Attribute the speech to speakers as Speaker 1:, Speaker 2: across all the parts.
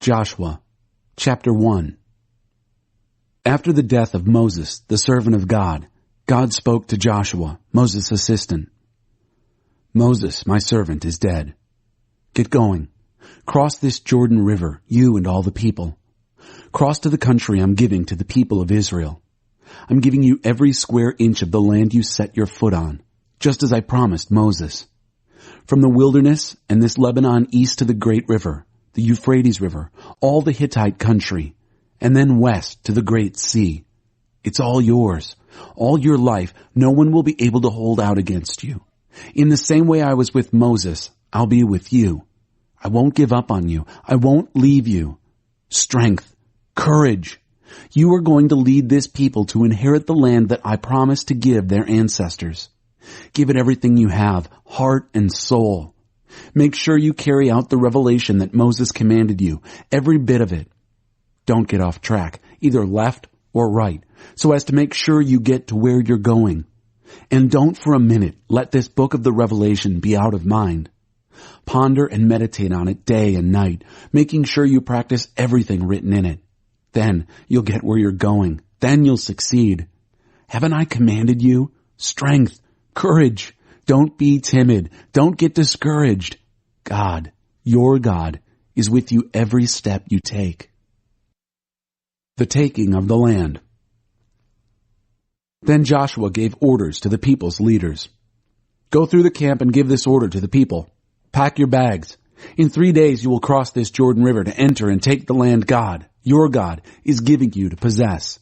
Speaker 1: Joshua, chapter 1. After the death of Moses, the servant of God, God spoke to Joshua, Moses' assistant. Moses, my servant, is dead. Get going. Cross this Jordan River, you and all the people. Cross to the country I'm giving to the people of Israel. I'm giving you every square inch of the land you set your foot on, just as I promised Moses. From the wilderness and this Lebanon east to the great river, the Euphrates River, all the Hittite country, and then west to the great sea. It's all yours. All your life, no one will be able to hold out against you. In the same way I was with Moses, I'll be with you. I won't give up on you. I won't leave you. Strength, courage. You are going to lead this people to inherit the land that I promised to give their ancestors. Give it everything you have, heart and soul. Make sure you carry out the revelation that Moses commanded you, every bit of it. Don't get off track, either left or right, so as to make sure you get to where you're going. And don't for a minute let this book of the Revelation be out of mind. Ponder and meditate on it day and night, making sure you practice everything written in it. Then you'll get where you're going. Then you'll succeed. Haven't I commanded you? Strength, courage. Don't be timid. Don't get discouraged. God, your God, is with you every step you take. The taking of the land. Then Joshua gave orders to the people's leaders. Go through the camp and give this order to the people. Pack your bags. In 3 days you will cross this Jordan River to enter and take the land God, your God, is giving you to possess.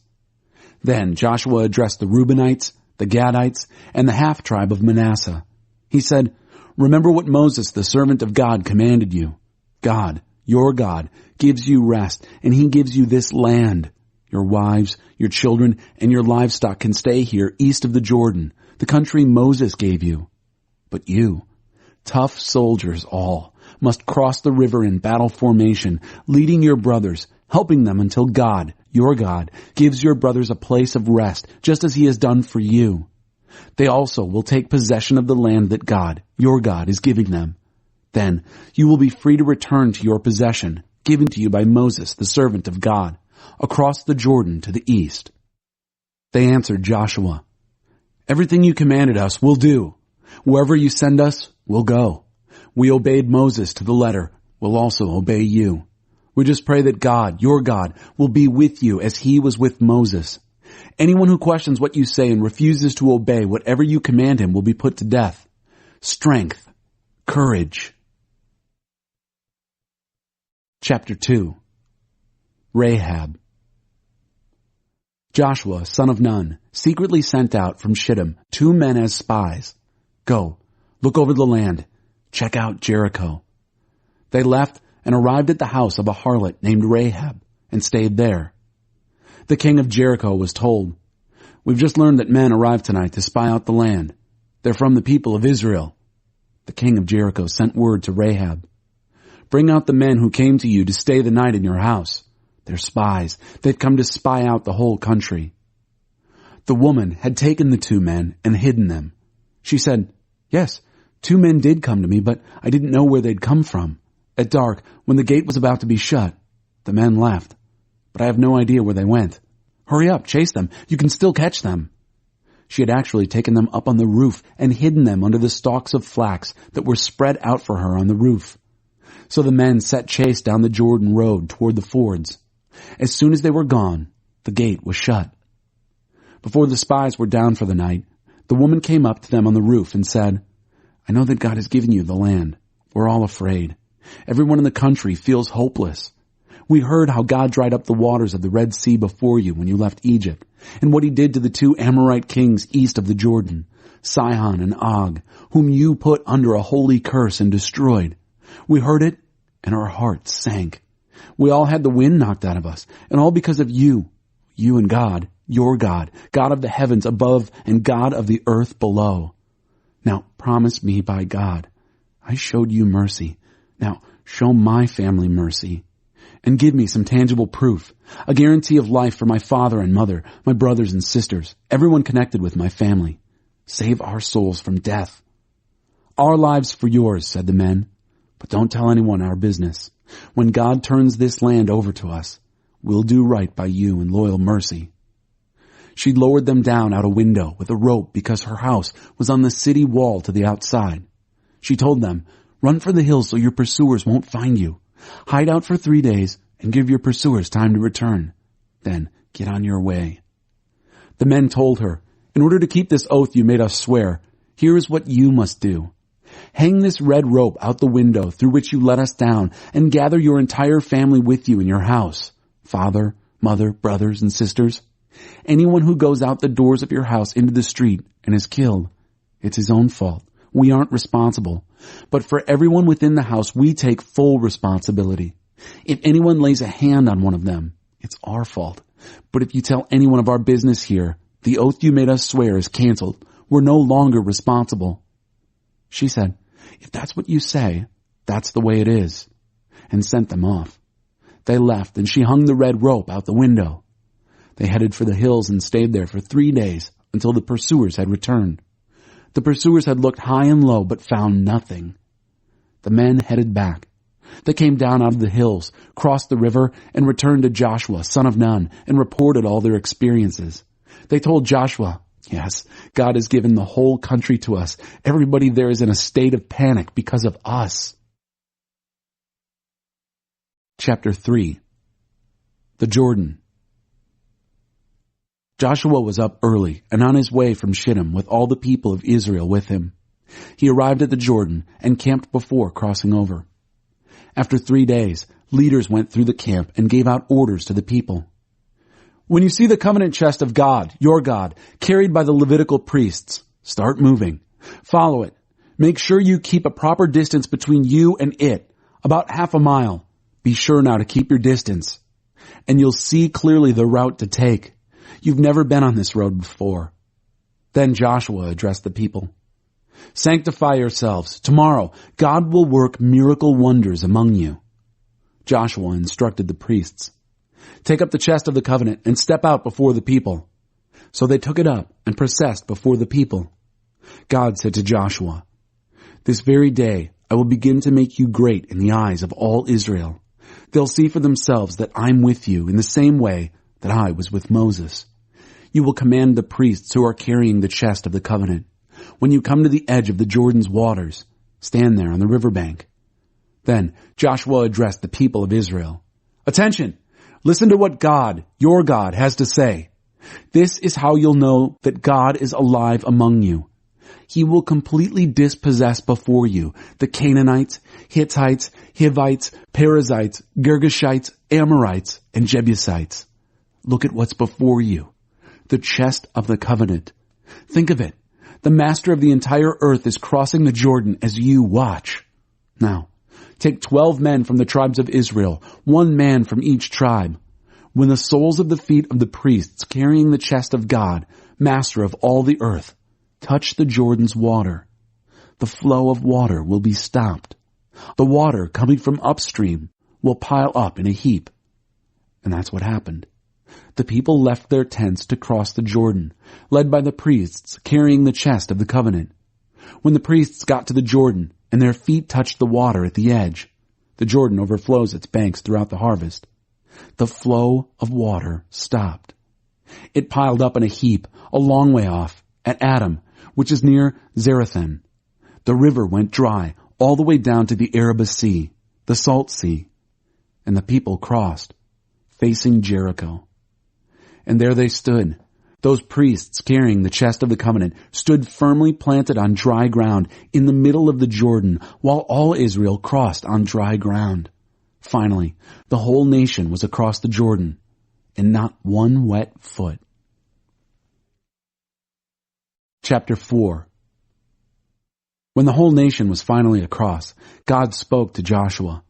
Speaker 1: Then Joshua addressed the Reubenites, the Gadites, and the half-tribe of Manasseh. He said, remember what Moses, the servant of God, commanded you. God, your God, gives you rest, and he gives you this land. Your wives, your children, and your livestock can stay here east of the Jordan, the country Moses gave you. But you, tough soldiers all, must cross the river in battle formation, leading your brothers, helping them until God, your God, gives your brothers a place of rest, just as he has done for you. They also will take possession of the land that God, your God, is giving them. Then you will be free to return to your possession, given to you by Moses, the servant of God, across the Jordan to the east. They answered Joshua, everything you commanded us we'll do. Wherever you send us, we'll go. We obeyed Moses to the letter. We'll also obey you. We just pray that God, your God, will be with you as he was with Moses. Anyone who questions what you say and refuses to obey whatever you command him will be put to death. Strength, courage. Chapter 2. Rahab. Joshua, son of Nun, secretly sent out from Shittim 2 men as spies. Go, look over the land, check out Jericho. They left and arrived at the house of a harlot named Rahab and stayed there. The king of Jericho was told, we've just learned that men arrived tonight to spy out the land. They're from the people of Israel. The king of Jericho sent word to Rahab, bring out the men who came to you to stay the night in your house. They're spies. They've come to spy out the whole country. The woman had taken the 2 men and hidden them. She said, yes, 2 men did come to me, but I didn't know where they'd come from. At dark, when the gate was about to be shut, the men left, but I have no idea where they went. Hurry up, chase them. You can still catch them. She had actually taken them up on the roof and hidden them under the stalks of flax that were spread out for her on the roof. So the men set chase down the Jordan road toward the fords. As soon as they were gone, the gate was shut. Before the spies were down for the night, the woman came up to them on the roof and said, I know that God has given you the land. We're all afraid. Everyone in the country feels hopeless. We heard how God dried up the waters of the Red Sea before you when you left Egypt, and what he did to the 2 Amorite kings east of the Jordan, Sihon and Og, whom you put under a holy curse and destroyed. We heard it, and our hearts sank. We all had the wind knocked out of us, and all because of you and God, your God, God of the heavens above and God of the earth below. Now promise me by God, I showed you mercy. Now show my family mercy. And give me some tangible proof, a guarantee of life for my father and mother, my brothers and sisters, everyone connected with my family. Save our souls from death. Our lives for yours, said the men. But don't tell anyone our business. When God turns this land over to us, we'll do right by you in loyal mercy." She lowered them down out a window with a rope because her house was on the city wall to the outside. She told them, "Run for the hills so your pursuers won't find you. Hide out for 3 days and give your pursuers time to return. Then get on your way." The men told her, "In order to keep this oath you made us swear, here is what you must do. Hang this red rope out the window through which you let us down and gather your entire family with you in your house, father, mother, brothers, and sisters. Anyone who goes out the doors of your house into the street and is killed, it's his own fault. We aren't responsible. But for everyone within the house, we take full responsibility. If anyone lays a hand on one of them, it's our fault. But if you tell anyone of our business here, the oath you made us swear is canceled. We're no longer responsible." She said, "If that's what you say, that's the way it is," and sent them off. They left, and she hung the red rope out the window. They headed for the hills and stayed there for 3 days until the pursuers had returned. The pursuers had looked high and low but found nothing. The men headed back. They came down out of the hills, crossed the river, and returned to Joshua, son of Nun, and reported all their experiences. They told Joshua, "Yes, God has given the whole country to us. Everybody there is in a state of panic because of us." Chapter 3. The Jordan. Joshua was up early and on his way from Shittim with all the people of Israel with him. He arrived at the Jordan and camped before crossing over. After 3 days, leaders went through the camp and gave out orders to the people. "When you see the covenant chest of God, your God, carried by the Levitical priests, start moving. Follow it. Make sure you keep a proper distance between you and it, about half a mile. Be sure now to keep your distance. And you'll see clearly the route to take. You've never been on this road before." Then Joshua addressed the people. "Sanctify yourselves. Tomorrow, God will work miracle wonders among you." Joshua instructed the priests, "Take up the chest of the covenant and step out before the people." So they took it up and processed before the people. God said to Joshua, "This very day I will begin to make you great in the eyes of all Israel. They'll see for themselves that I'm with you in the same way that I was with Moses. You will command the priests who are carrying the chest of the covenant. When you come to the edge of the Jordan's waters, stand there on the riverbank." Then Joshua addressed the people of Israel. "Attention! Listen to what God, your God, has to say. This is how you'll know that God is alive among you. He will completely dispossess before you the Canaanites, Hittites, Hivites, Perizzites, Girgashites, Amorites, and Jebusites. Look at what's before you. The chest of the covenant. Think of it. The master of the entire earth is crossing the Jordan as you watch. Now, take 12 men from the tribes of Israel, 1 man from each tribe. When the soles of the feet of the priests carrying the chest of God, master of all the earth, touch the Jordan's water, the flow of water will be stopped. The water coming from upstream will pile up in a heap." And that's what happened. The people left their tents to cross the Jordan, led by the priests carrying the chest of the covenant. When the priests got to the Jordan and their feet touched the water at the edge, the Jordan overflows its banks throughout the harvest. The flow of water stopped. It piled up in a heap a long way off at Adam, which is near Zarethan. The river went dry all the way down to the Arabah Sea, the Salt Sea, and the people crossed, facing Jericho. And there they stood. Those priests carrying the chest of the covenant stood firmly planted on dry ground in the middle of the Jordan, while all Israel crossed on dry ground. Finally, the whole nation was across the Jordan, and not one wet foot. Chapter 4. When the whole nation was finally across, God spoke to Joshua.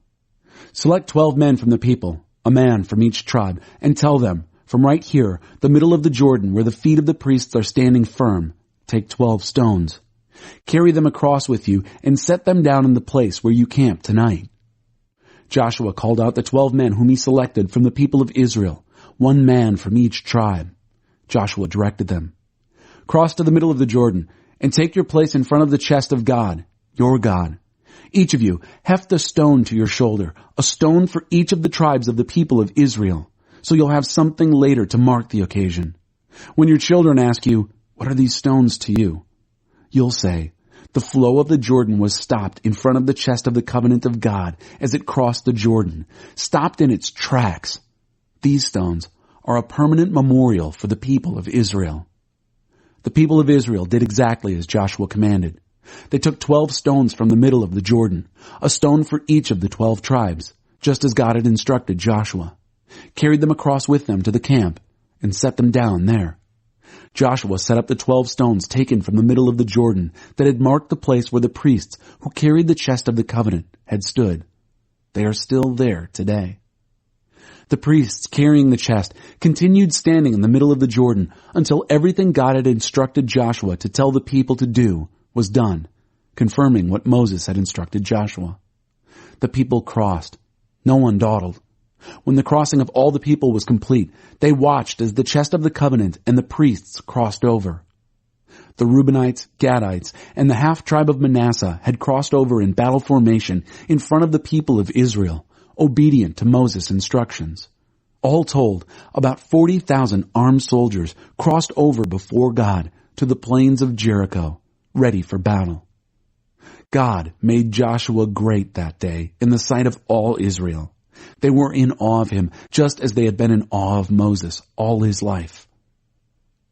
Speaker 1: "Select 12 men from the people, a man from each tribe, and tell them, from right here, the middle of the Jordan, where the feet of the priests are standing firm, take 12 stones. Carry them across with you and set them down in the place where you camp tonight." Joshua called out the 12 men whom he selected from the people of Israel, 1 man from each tribe. Joshua directed them, "Cross to the middle of the Jordan and take your place in front of the chest of God, your God. Each of you heft a stone to your shoulder, a stone for each of the tribes of the people of Israel, so you'll have something later to mark the occasion. When your children ask you, what are these stones to you? You'll say, the flow of the Jordan was stopped in front of the chest of the covenant of God as it crossed the Jordan, stopped in its tracks. These stones are a permanent memorial for the people of Israel. The people of Israel did exactly as Joshua commanded. They took 12 stones from the middle of the Jordan, a stone for each of the 12 tribes, just as God had instructed Joshua, carried them across with them to the camp, and set them down there. Joshua set up the 12 stones taken from the middle of the Jordan that had marked the place where the priests who carried the chest of the covenant had stood. They are still there today. The priests carrying the chest continued standing in the middle of the Jordan until everything God had instructed Joshua to tell the people to do was done, confirming what Moses had instructed Joshua. The people crossed. No one dawdled. When the crossing of all the people was complete, they watched as the chest of the covenant and the priests crossed over. The Reubenites, Gadites, and the half-tribe of Manasseh had crossed over in battle formation in front of the people of Israel, obedient to Moses' instructions. All told, about 40,000 armed soldiers crossed over before God to the plains of Jericho, ready for battle. God made Joshua great that day in the sight of all Israel. They were in awe of him, just as they had been in awe of Moses all his life.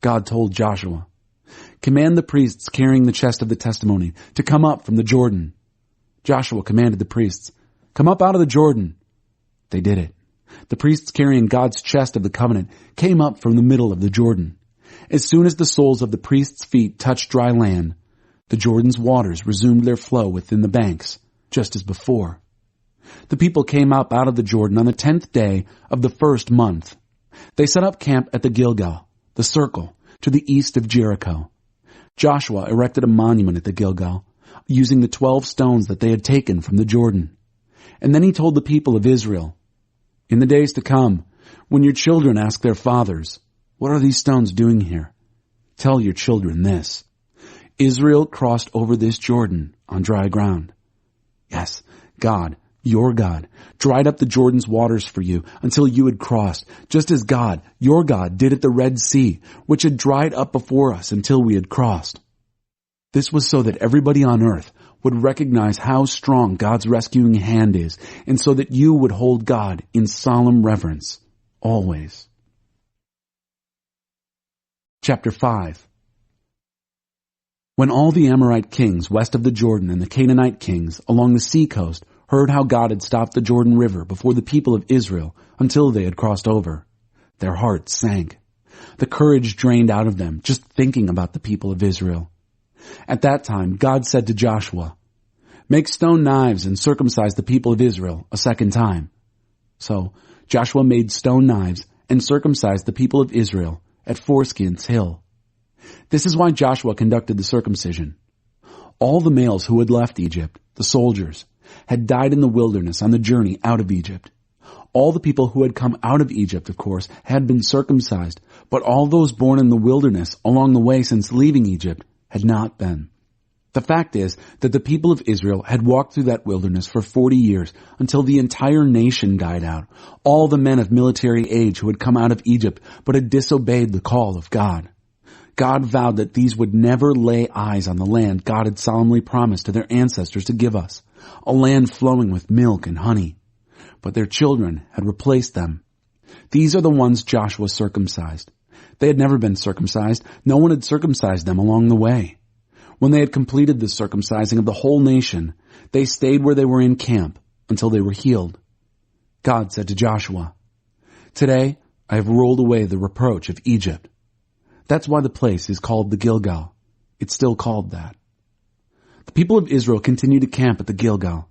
Speaker 1: God told Joshua, command the priests carrying the chest of the testimony to come up from the Jordan. Joshua commanded the priests, come up out of the Jordan. They did it. The priests carrying God's chest of the covenant came up from the middle of the Jordan. As soon as the soles of the priests' feet touched dry land, the Jordan's waters resumed their flow within the banks, just as before. The people came up out of the Jordan on the 10th day of the first month. They set up camp at the Gilgal, the circle, to the east of Jericho. Joshua erected a monument at the Gilgal, using the 12 stones that they had taken from the Jordan. And then he told the people of Israel, in the days to come, when your children ask their fathers, what are these stones doing here? Tell your children this. Israel crossed over this Jordan on dry ground. Yes, God, your God, dried up the Jordan's waters for you until you had crossed, just as God, your God, did at the Red Sea, which had dried up before us until we had crossed. This was so that everybody on earth would recognize how strong God's rescuing hand is, and so that you would hold God in solemn reverence, always. Chapter 5. When all the Amorite kings west of the Jordan and the Canaanite kings along the sea coast heard how God had stopped the Jordan River before the people of Israel until they had crossed over, their hearts sank. The courage drained out of them just thinking about the people of Israel. At that time, God said to Joshua, make stone knives and circumcise the people of Israel a second time. So Joshua made stone knives and circumcised the people of Israel at Foreskins Hill. This is why Joshua conducted the circumcision. All the males who had left Egypt, the soldiers, had died in the wilderness on the journey out of Egypt. All the people who had come out of Egypt, of course, had been circumcised, but all those born in the wilderness along the way since leaving Egypt had not been. The fact is that the people of Israel had walked through that wilderness for 40 years until the entire nation died out, all the men of military age who had come out of Egypt but had disobeyed the call of God. God vowed that these would never lay eyes on the land God had solemnly promised to their ancestors to give us, a land flowing with milk and honey. But their children had replaced them. These are the ones Joshua circumcised. They had never been circumcised. No one had circumcised them along the way. When they had completed the circumcising of the whole nation, they stayed where they were in camp until they were healed. God said to Joshua, today I have rolled away the reproach of Egypt. That's why the place is called the Gilgal. It's still called that. The people of Israel continued to camp at the Gilgal.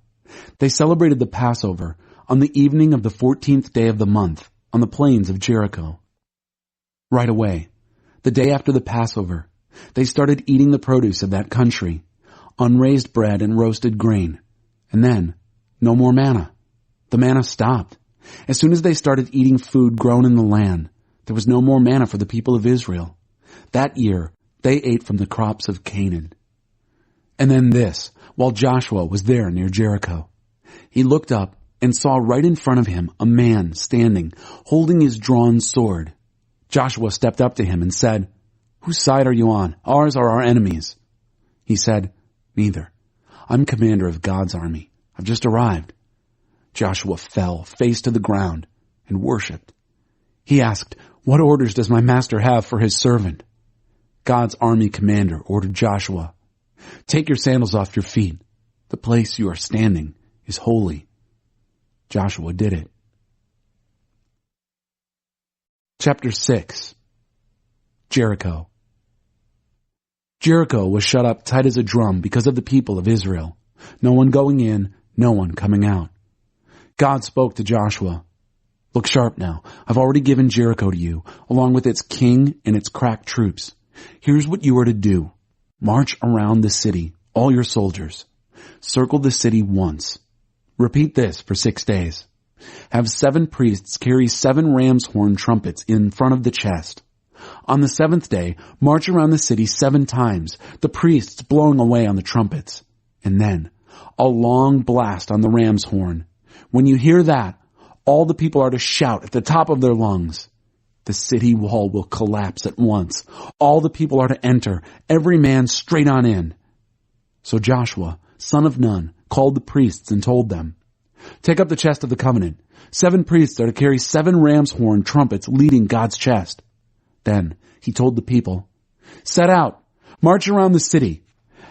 Speaker 1: They celebrated the Passover on the evening of the 14th day of the month on the plains of Jericho. Right away, the day after the Passover, they started eating the produce of that country, unraised bread and roasted grain. And then, no more manna. The manna stopped. As soon as they started eating food grown in the land, there was no more manna for the people of Israel. That year, they ate from the crops of Canaan. And then this, while Joshua was there near Jericho. He looked up and saw right in front of him a man standing, holding his drawn sword. Joshua stepped up to him and said, "Whose side are you on, ours or our enemies?" He said, "Neither. I'm commander of God's army. I've just arrived." Joshua fell face to the ground and worshipped. He asked, "What orders does my master have for his servant?" God's army commander ordered Joshua, "Take your sandals off your feet. The place you are standing is holy." Joshua did it. Chapter 6. Jericho. Jericho was shut up tight as a drum because of the people of Israel. No one going in, no one coming out. God spoke to Joshua, "Look sharp now. I've already given Jericho to you, along with its king and its crack troops. Here's what you are to do. March around the city, all your soldiers. Circle the city once. Repeat this for 6 days. Have 7 priests carry 7 ram's horn trumpets in front of the chest. On the 7th day, march around the city 7 times, the priests blowing away on the trumpets. And then, a long blast on the ram's horn. When you hear that, all the people are to shout at the top of their lungs. The city wall will collapse at once. All the people are to enter, every man straight on in." So Joshua, son of Nun, called the priests and told them, "Take up the chest of the covenant. 7 priests are to carry 7 ram's horn trumpets leading God's chest." Then he told the people, "Set out, march around the city.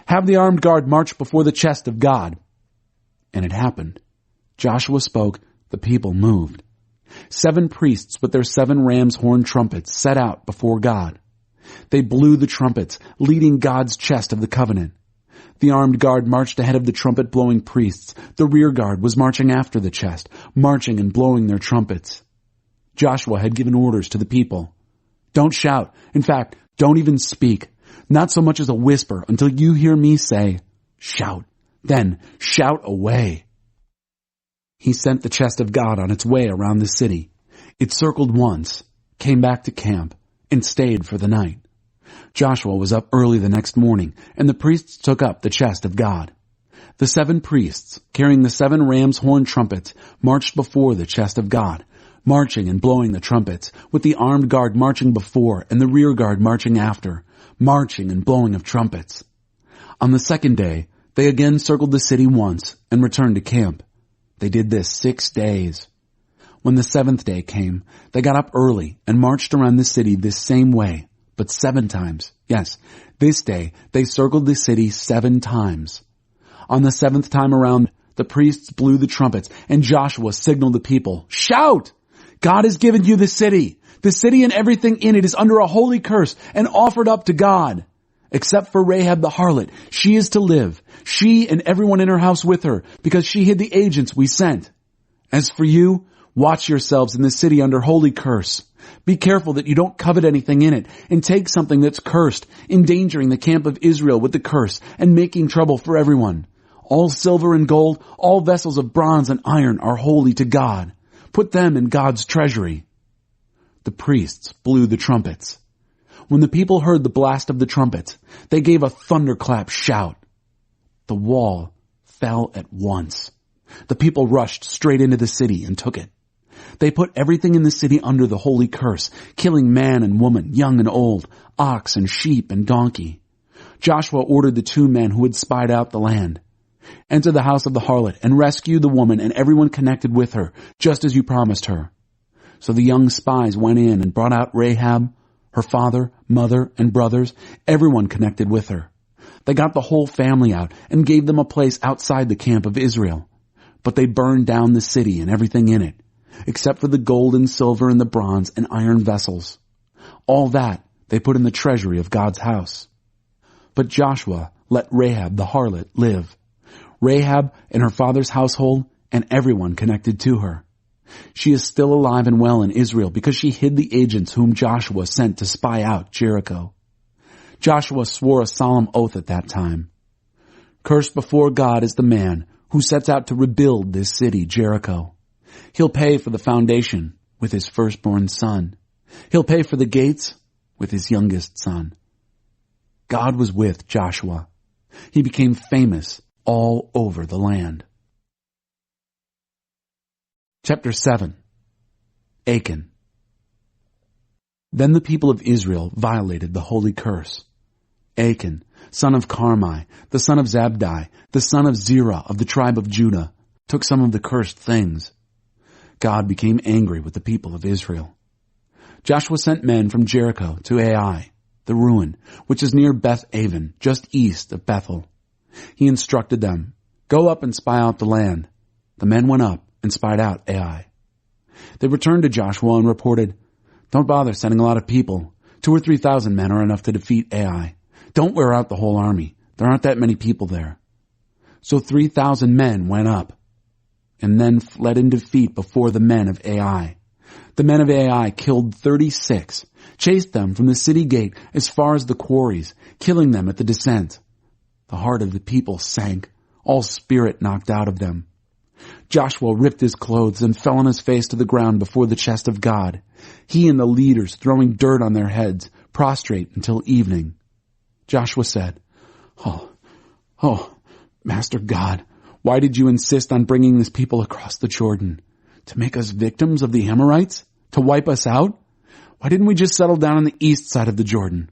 Speaker 1: Have the armed guard march before the chest of God." And it happened. Joshua spoke, the people moved. 7 priests with their 7 ram's horn trumpets set out before God. They blew the trumpets, leading God's chest of the covenant. The armed guard marched ahead of the trumpet-blowing priests. The rear guard was marching after the chest, marching and blowing their trumpets. Joshua had given orders to the people. "Don't shout. In fact, don't even speak. Not so much as a whisper until you hear me say, 'Shout.' Then shout away." He sent the chest of God on its way around the city. It circled once, came back to camp, and stayed for the night. Joshua was up early the next morning, and the priests took up the chest of God. The 7 priests, carrying the 7 ram's horn trumpets, marched before the chest of God, marching and blowing the trumpets, with the armed guard marching before and the rear guard marching after, marching and blowing of trumpets. On the 2nd day, they again circled the city once and returned to camp. They did this 6 days. When the 7th day came, they got up early and marched around the city this same way, but 7 times. Yes, this day they circled the city 7 times. On the 7th time around, the priests blew the trumpets, and Joshua signaled the people, "Shout! God has given you the city. The city and everything in it is under a holy curse and offered up to God. Except for Rahab the harlot, she is to live, she and everyone in her house with her, because she hid the agents we sent. As for you, watch yourselves in the city under holy curse. Be careful that you don't covet anything in it and take something that's cursed, endangering the camp of Israel with the curse and making trouble for everyone. All silver and gold, all vessels of bronze and iron are holy to God. Put them in God's treasury." The priests blew the trumpets. When the people heard the blast of the trumpets, they gave a thunderclap shout. The wall fell at once. The people rushed straight into the city and took it. They put everything in the city under the holy curse, killing man and woman, young and old, ox and sheep and donkey. Joshua ordered the 2 men who had spied out the land. "Enter the house of the harlot and rescue the woman and everyone connected with her, just as you promised her." So the young spies went in and brought out Rahab, her father, mother, and brothers, everyone connected with her. They got the whole family out and gave them a place outside the camp of Israel. But they burned down the city and everything in it, except for the gold and silver and the bronze and iron vessels. All that they put in the treasury of God's house. But Joshua let Rahab the harlot live. Rahab and her father's household and everyone connected to her. She is still alive and well in Israel because she hid the agents whom Joshua sent to spy out Jericho. Joshua swore a solemn oath at that time. "Cursed before God is the man who sets out to rebuild this city, Jericho. He'll pay for the foundation with his firstborn son. He'll pay for the gates with his youngest son." God was with Joshua. He became famous all over the land. Chapter 7. Achan. Then the people of Israel violated the holy curse. Achan, son of Carmi, the son of Zabdi, the son of Zerah of the tribe of Judah, took some of the cursed things. God became angry with the people of Israel. Joshua sent men from Jericho to Ai, the ruin, which is near Beth-aven, just east of Bethel. He instructed them, "Go up and spy out the land." The men went up and spied out Ai. They returned to Joshua and reported, "Don't bother sending a lot of people. 2,000 or 3,000 men are enough to defeat Ai. Don't wear out the whole army. There aren't that many people there." So 3,000 men went up and then fled in defeat before the men of Ai. The men of Ai killed 36, chased them from the city gate as far as the quarries, killing them at the descent. The heart of the people sank, all spirit knocked out of them. Joshua ripped his clothes and fell on his face to the ground before the chest of God, he and the leaders throwing dirt on their heads, prostrate until evening. Joshua said, Oh, Master God, why did you insist on bringing this people across the Jordan? To make us victims of the Amorites? To wipe us out? Why didn't we just settle down on the east side of the Jordan?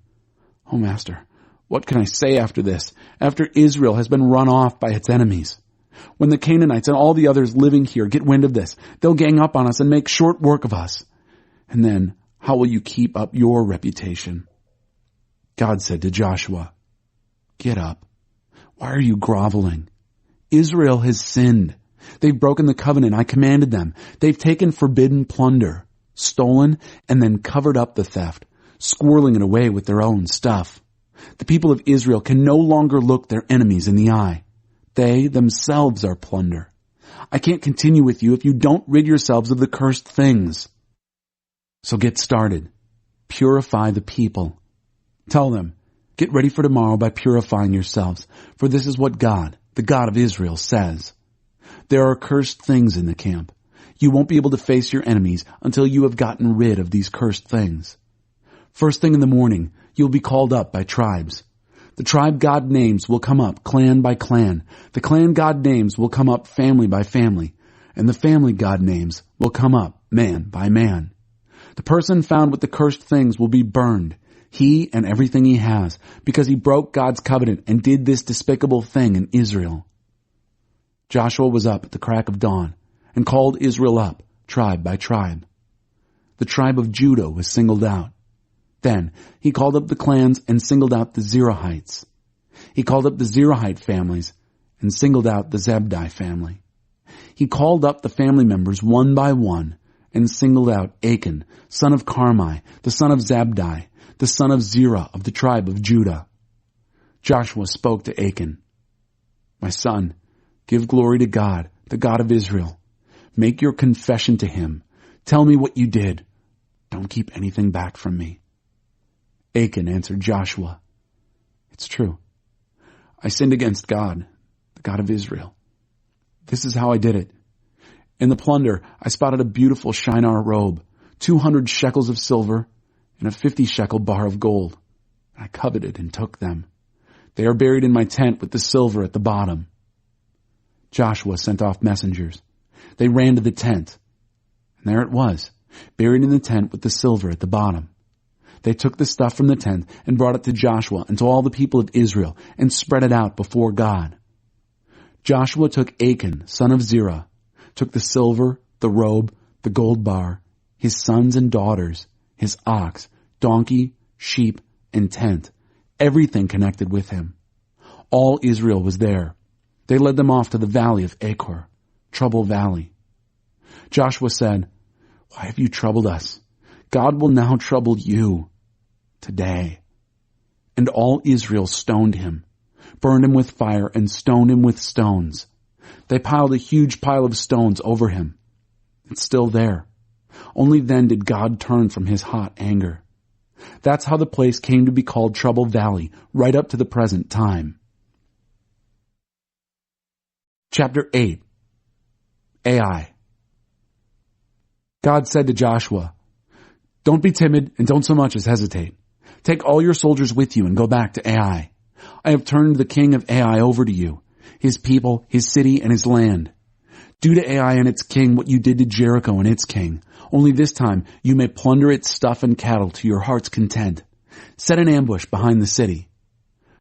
Speaker 1: Oh, Master, what can I say after this, after Israel has been run off by its enemies? When the Canaanites and all the others living here get wind of this, they'll gang up on us and make short work of us. And then, how will you keep up your reputation? God said to Joshua, "Get up. Why are you groveling? Israel has sinned. They've broken the covenant I commanded them. They've taken forbidden plunder, stolen, and then covered up the theft, squirreling it away with their own stuff. The people of Israel can no longer look their enemies in the eye. They themselves are plunder. I can't continue with you if you don't rid yourselves of the cursed things. So get started. Purify the people. Tell them, get ready for tomorrow by purifying yourselves, for this is what God, the God of Israel, says. There are cursed things in the camp. You won't be able to face your enemies until you have gotten rid of these cursed things. First thing in the morning, you'll be called up by tribes. The tribe God names will come up clan by clan. The clan God names will come up family by family. And the family God names will come up man by man. The person found with the cursed things will be burned, he and everything he has, because he broke God's covenant and did this despicable thing in Israel." Joshua was up at the crack of dawn and called Israel up, tribe by tribe. The tribe of Judah was singled out. Then he called up the clans and singled out the Zerahites. He called up the Zerahite families and singled out the Zabdi family. He called up the family members one by one and singled out Achan, son of Carmi, the son of Zabdi, the son of Zerah of the tribe of Judah. Joshua spoke to Achan, "My son, give glory to God, the God of Israel. Make your confession to him. Tell me what you did. Don't keep anything back from me." Achan answered Joshua, "It's true. I sinned against God, the God of Israel. This is how I did it. In the plunder, I spotted a beautiful Shinar robe, 200 shekels of silver, and a 50-shekel bar of gold. I coveted and took them. They are buried in my tent with the silver at the bottom." Joshua sent off messengers. They ran to the tent, and there it was, buried in the tent with the silver at the bottom. They took the stuff from the tent and brought it to Joshua and to all the people of Israel and spread it out before God. Joshua took Achan, son of Zerah, took the silver, the robe, the gold bar, his sons and daughters, his ox, donkey, sheep, and tent, everything connected with him. All Israel was there. They led them off to the valley of Achor, Trouble Valley. Joshua said, "Why have you troubled us? God will now trouble you today." And all Israel stoned him, burned him with fire, and stoned him with stones. They piled a huge pile of stones over him. It's still there. Only then did God turn from his hot anger. That's how the place came to be called Trouble Valley, right up to the present time. Chapter 8. Ai. God said to Joshua, "Don't be timid and don't so much as hesitate. Take all your soldiers with you and go back to Ai. I have turned the king of Ai over to you. his people, his city, and his land. Do to Ai and its king what you did to Jericho and its king. Only this time you may plunder its stuff and cattle to your heart's content. Set an ambush behind the city.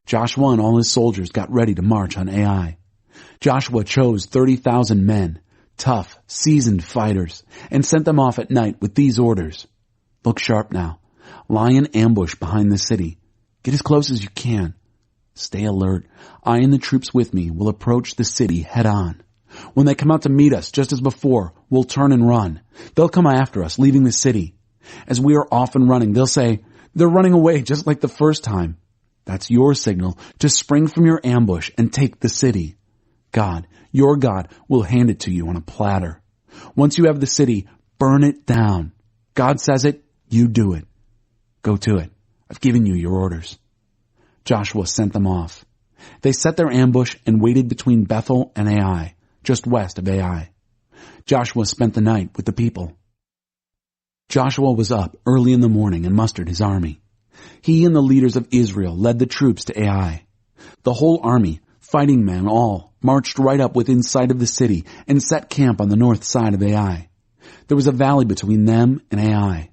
Speaker 1: Joshua and all his soldiers got ready to march on Ai. Joshua chose 30,000 men, tough, seasoned fighters, and sent them off at night with these orders. Look sharp now. Lie in ambush behind the city. Get as close as you can. Stay alert. I and the troops with me will approach the city head on. When they come out to meet us, just as before, we'll turn and run. They'll come after us, leaving the city. As we are off and running, they'll say, "They're running away just like the first time." That's your signal to spring from your ambush and take the city. God, your God, will hand it to you on a platter. Once you have the city, burn it down. God says it, you do it. Go to it. I've given you your orders. Joshua sent them off. They set their ambush and waited between Bethel and Ai, just west of Ai. Joshua spent the night with the people. Joshua was up early in the morning and mustered his army. He and the leaders of Israel led the troops to Ai. The whole army, fighting men all, marched right up within sight of the city and set camp on the north side of Ai. There was a valley between them and Ai.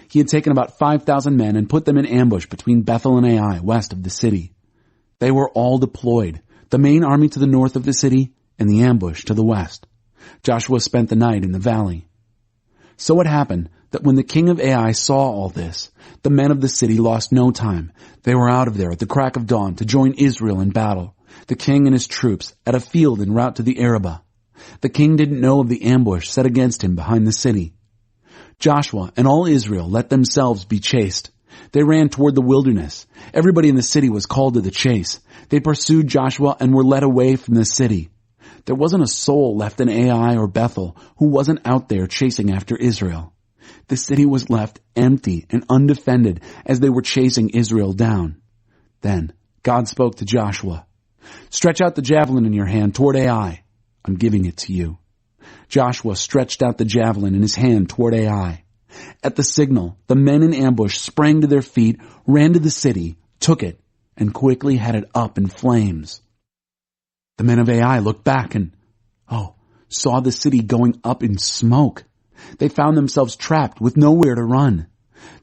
Speaker 1: He had taken about 5,000 men and put them in ambush between Bethel and Ai, west of the city. They were all deployed, the main army to the north of the city and the ambush to the west. Joshua spent the night in the valley. So it happened that when the king of Ai saw all this, the men of the city lost no time. They were out of there at the crack of dawn to join Israel in battle, the king and his troops at a field en route to the Arabah. The king didn't know of the ambush set against him behind the city. Joshua and all Israel let themselves be chased. They ran toward the wilderness. Everybody in the city was called to the chase. They pursued Joshua and were led away from the city. There wasn't a soul left in Ai or Bethel who wasn't out there chasing after Israel. The city was left empty and undefended as they were chasing Israel down. Then God spoke to Joshua. "Stretch out the javelin in your hand toward Ai. I'm giving it to you." Joshua stretched out the javelin in his hand toward Ai. At the signal, the men in ambush sprang to their feet, ran to the city, took it, and quickly had it up in flames. The men of Ai looked back and, saw the city going up in smoke. They found themselves trapped with nowhere to run.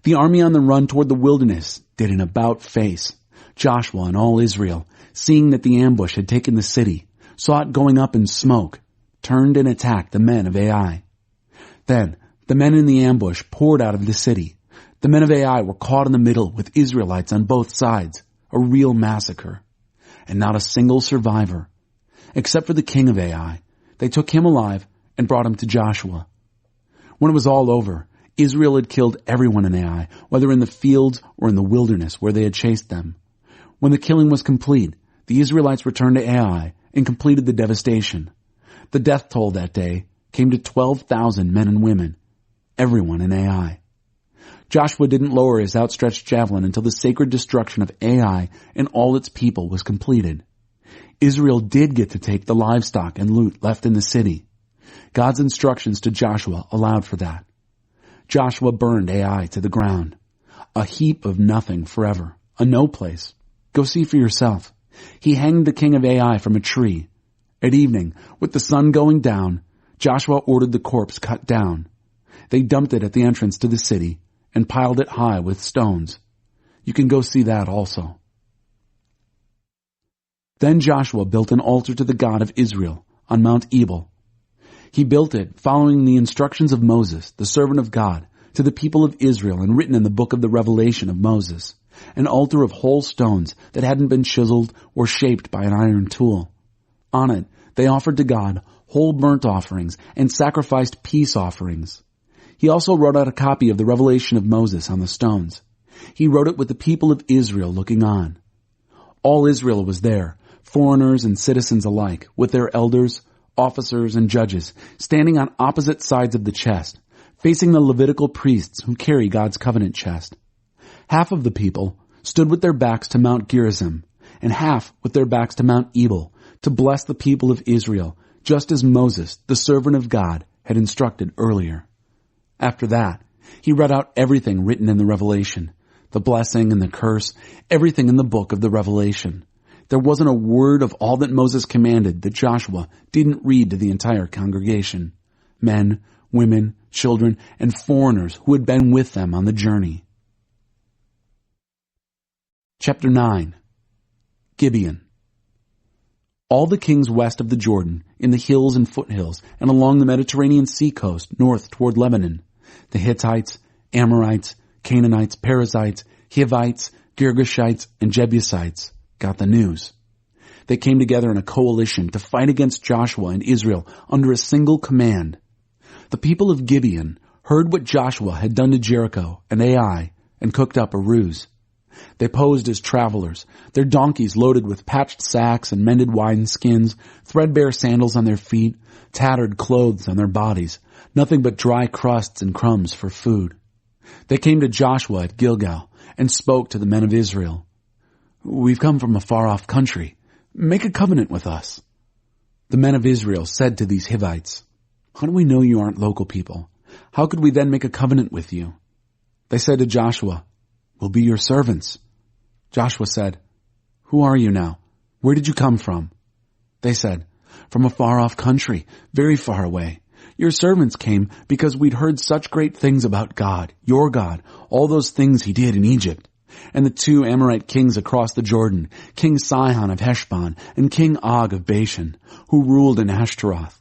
Speaker 1: The army on the run toward the wilderness did an about-face. Joshua and all Israel, seeing that the ambush had taken the city, saw it going up in smoke, turned and attacked the men of Ai. Then the men in the ambush poured out of the city. The men of Ai were caught in the middle with Israelites on both sides, a real massacre. And not a single survivor. Except for the king of Ai, they took him alive and brought him to Joshua. When it was all over, Israel had killed everyone in Ai, whether in the fields or in the wilderness where they had chased them. When the killing was complete, the Israelites returned to Ai and completed the devastation. The death toll that day came to 12,000 men and women, everyone in Ai. Joshua didn't lower his outstretched javelin until the sacred destruction of Ai and all its people was completed. Israel did get to take the livestock and loot left in the city. God's instructions to Joshua allowed for that. Joshua burned Ai to the ground. A heap of nothing forever. A no place. Go see for yourself. He hanged the king of Ai from a tree. At evening, with the sun going down, Joshua ordered the corpse cut down. They dumped it at the entrance to the city and piled it high with stones. You can go see that also. Then Joshua built an altar to the God of Israel on Mount Ebal. He built it following the instructions of Moses, the servant of God, to the people of Israel and written in the book of the Revelation of Moses, an altar of whole stones that hadn't been chiseled or shaped by an iron tool. On it, they offered to God whole burnt offerings and sacrificed peace offerings. He also wrote out a copy of the Revelation of Moses on the stones. He wrote it with the people of Israel looking on. All Israel was there, foreigners and citizens alike, with their elders, officers, and judges, standing on opposite sides of the chest, facing the Levitical priests who carry God's covenant chest. Half of the people stood with their backs to Mount Gerizim, and half with their backs to Mount Ebal, to bless the people of Israel, just as Moses, the servant of God, had instructed earlier. After that, he read out everything written in the Revelation, the blessing and the curse, everything in the book of the Revelation. There wasn't a word of all that Moses commanded that Joshua didn't read to the entire congregation, men, women, children, and foreigners who had been with them on the journey. Chapter 9. Gibeon. All the kings west of the Jordan, in the hills and foothills, and along the Mediterranean sea coast north toward Lebanon, the Hittites, Amorites, Canaanites, Perizzites, Hivites, Girgashites, and Jebusites, got the news. They came together in a coalition to fight against Joshua and Israel under a single command. The people of Gibeon heard what Joshua had done to Jericho and Ai and cooked up a ruse. They posed as travelers, their donkeys loaded with patched sacks and mended wineskins, threadbare sandals on their feet, tattered clothes on their bodies, nothing but dry crusts and crumbs for food. They came to Joshua at Gilgal and spoke to the men of Israel. "We've come from a far-off country. Make a covenant with us." The men of Israel said to these Hivites, "How do we know you aren't local people? How could we then make a covenant with you?" They said to Joshua, "We'll be your servants." Joshua said, "Who are you now? Where did you come from?" They said, "From a far-off country, very far away. Your servants came because we'd heard such great things about God, your God, all those things he did in Egypt. And the 2 Amorite kings across the Jordan, King Sihon of Heshbon and King Og of Bashan, who ruled in Ashtaroth.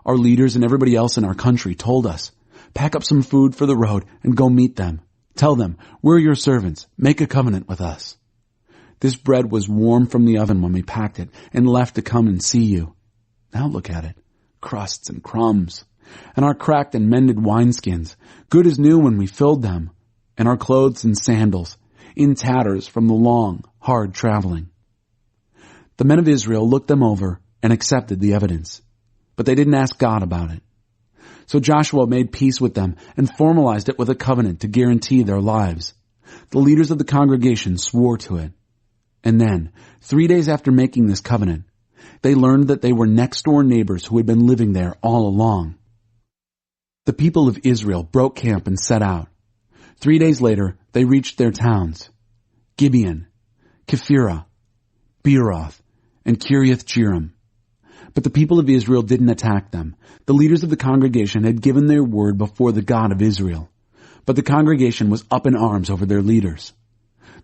Speaker 1: Our leaders and everybody else in our country told us, 'Pack up some food for the road and go meet them. Tell them, we're your servants. Make a covenant with us.' This bread was warm from the oven when we packed it and left to come and see you. Now look at it, crusts and crumbs. And our cracked and mended wineskins, good as new when we filled them. And our clothes and sandals, in tatters from the long, hard traveling." The men of Israel looked them over and accepted the evidence, but they didn't ask God about it. So Joshua made peace with them and formalized it with a covenant to guarantee their lives. The leaders of the congregation swore to it. And then, 3 days after making this covenant, they learned that they were next-door neighbors who had been living there all along. The people of Israel broke camp and set out. 3 days later, they reached their towns, Gibeon, Kephirah, Beeroth, and Kiriath-Jearim. But the people of Israel didn't attack them. The leaders of the congregation had given their word before the God of Israel. But the congregation was up in arms over their leaders.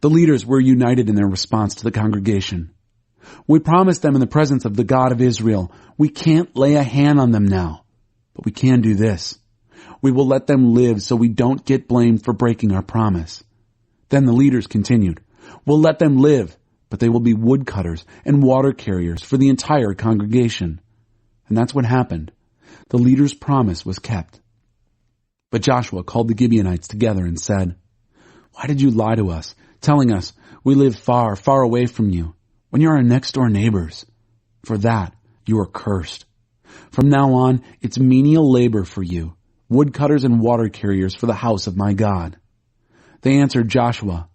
Speaker 1: The leaders were united in their response to the congregation. "We promised them in the presence of the God of Israel, we can't lay a hand on them now. But we can do this. We will let them live so we don't get blamed for breaking our promise." Then the leaders continued, "We'll let them live, but they will be woodcutters and water carriers for the entire congregation." And that's what happened. The leaders' promise was kept. But Joshua called the Gibeonites together and said, "Why did you lie to us, telling us we live far, far away from you, when you're our next-door neighbors? For that, you are cursed. From now on, it's menial labor for you, woodcutters and water carriers for the house of my God." They answered Joshua,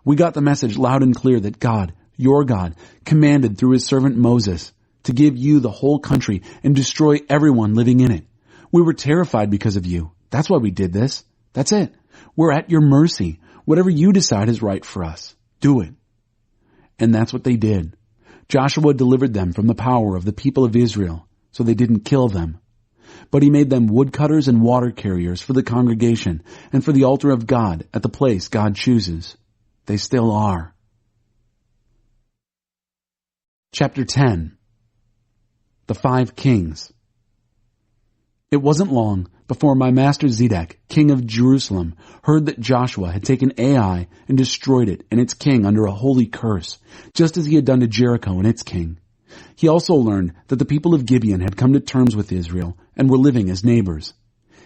Speaker 1: "We got the message loud and clear that God, your God, commanded through his servant Moses to give you the whole country and destroy everyone living in it. We were terrified because of you. That's why we did this. That's it. We're at your mercy. Whatever you decide is right for us, do it." And that's what they did. Joshua delivered them from the power of the people of Israel, so they didn't kill them. But he made them woodcutters and water carriers for the congregation and for the altar of God at the place God chooses. They still are. Chapter 10. The 5 Kings. It wasn't long before my master Zedek, king of Jerusalem, heard that Joshua had taken Ai and destroyed it and its king under a holy curse, just as he had done to Jericho and its king. He also learned that the people of Gibeon had come to terms with Israel and were living as neighbors.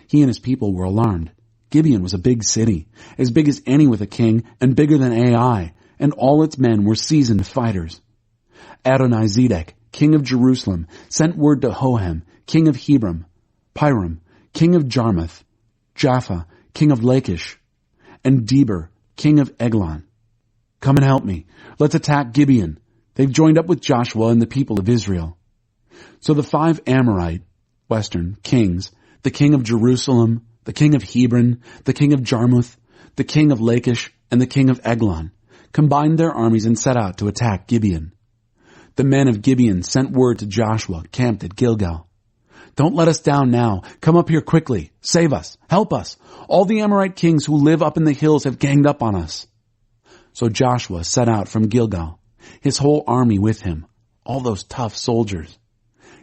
Speaker 1: He and his people were alarmed. Gibeon was a big city, as big as any with a king and bigger than Ai, and all its men were seasoned fighters. Adoni-Zedek, king of Jerusalem, sent word to Hohem, king of Hebron, Piram, king of Jarmuth, Jaffa, king of Lachish, and Deber, king of Eglon. "Come and help me. Let's attack Gibeon. They've joined up with Joshua and the people of Israel." So the 5 Amorite, western, kings, the king of Jerusalem, the king of Hebron, the king of Jarmuth, the king of Lachish, and the king of Eglon, combined their armies and set out to attack Gibeon. The men of Gibeon sent word to Joshua, camped at Gilgal. "Don't let us down now. Come up here quickly. Save us. Help us. All the Amorite kings who live up in the hills have ganged up on us." So Joshua set out from Gilgal, his whole army with him, all those tough soldiers.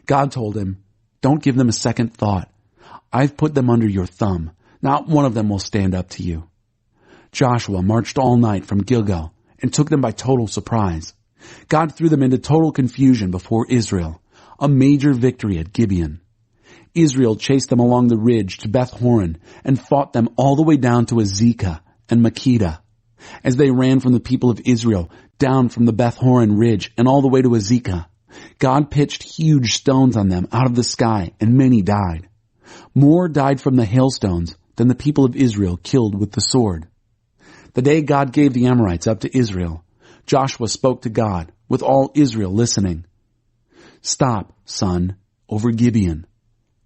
Speaker 1: God told him, "Don't give them a second thought. I've put them under your thumb. Not one of them will stand up to you." Joshua marched all night from Gilgal and took them by total surprise. God threw them into total confusion before Israel, a major victory at Gibeon. Israel chased them along the ridge to Beth Horon and fought them all the way down to Azekah and Makkedah. As they ran from the people of Israel down from the Beth Horon ridge and all the way to Azekah, God pitched huge stones on them out of the sky, and many died. More died from the hailstones than the people of Israel killed with the sword. The day God gave the Amorites up to Israel, Joshua spoke to God with all Israel listening. "Stop, sun, over Gibeon.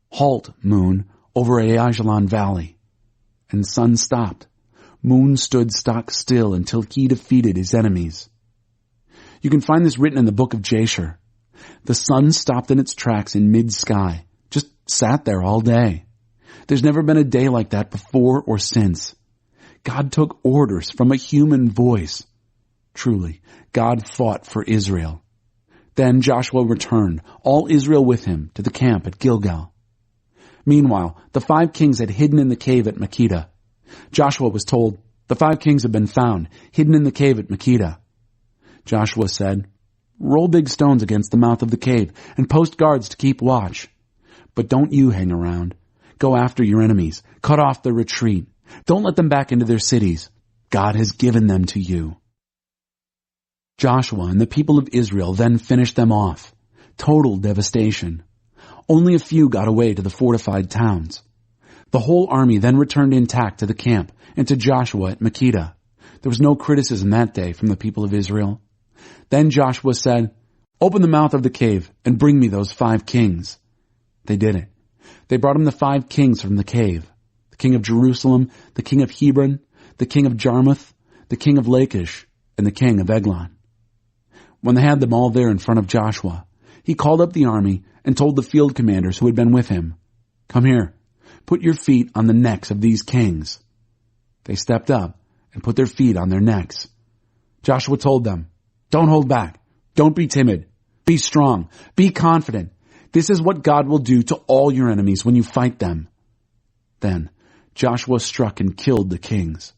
Speaker 1: Halt, moon, over Ajalon Valley." And sun stopped. Moon stood stock still until he defeated his enemies. You can find this written in the book of Jasher. The sun stopped in its tracks in mid-sky, just sat there all day. There's never been a day like that before or since. God took orders from a human voice. Truly, God fought for Israel. Then Joshua returned, all Israel with him, to the camp at Gilgal. Meanwhile, the 5 kings had hidden in the cave at Makkedah. Joshua was told, "The 5 kings have been found, hidden in the cave at Makkedah." Joshua said, "Roll big stones against the mouth of the cave and post guards to keep watch. But don't you hang around. Go after your enemies. Cut off their retreat. Don't let them back into their cities. God has given them to you." Joshua and the people of Israel then finished them off. Total devastation. Only a few got away to the fortified towns. The whole army then returned intact to the camp and to Joshua at Makkedah. There was no criticism that day from the people of Israel. Then Joshua said, "Open the mouth of the cave and bring me those 5 kings." They did it. They brought him the 5 kings from the cave. The king of Jerusalem, the king of Hebron, the king of Jarmuth, the king of Lachish, and the king of Eglon. When they had them all there in front of Joshua, he called up the army and told the field commanders who had been with him, "Come here, put your feet on the necks of these kings." They stepped up and put their feet on their necks. Joshua told them, "Don't hold back. Don't be timid. Be strong. Be confident. This is what God will do to all your enemies when you fight them." Then Joshua struck and killed the kings.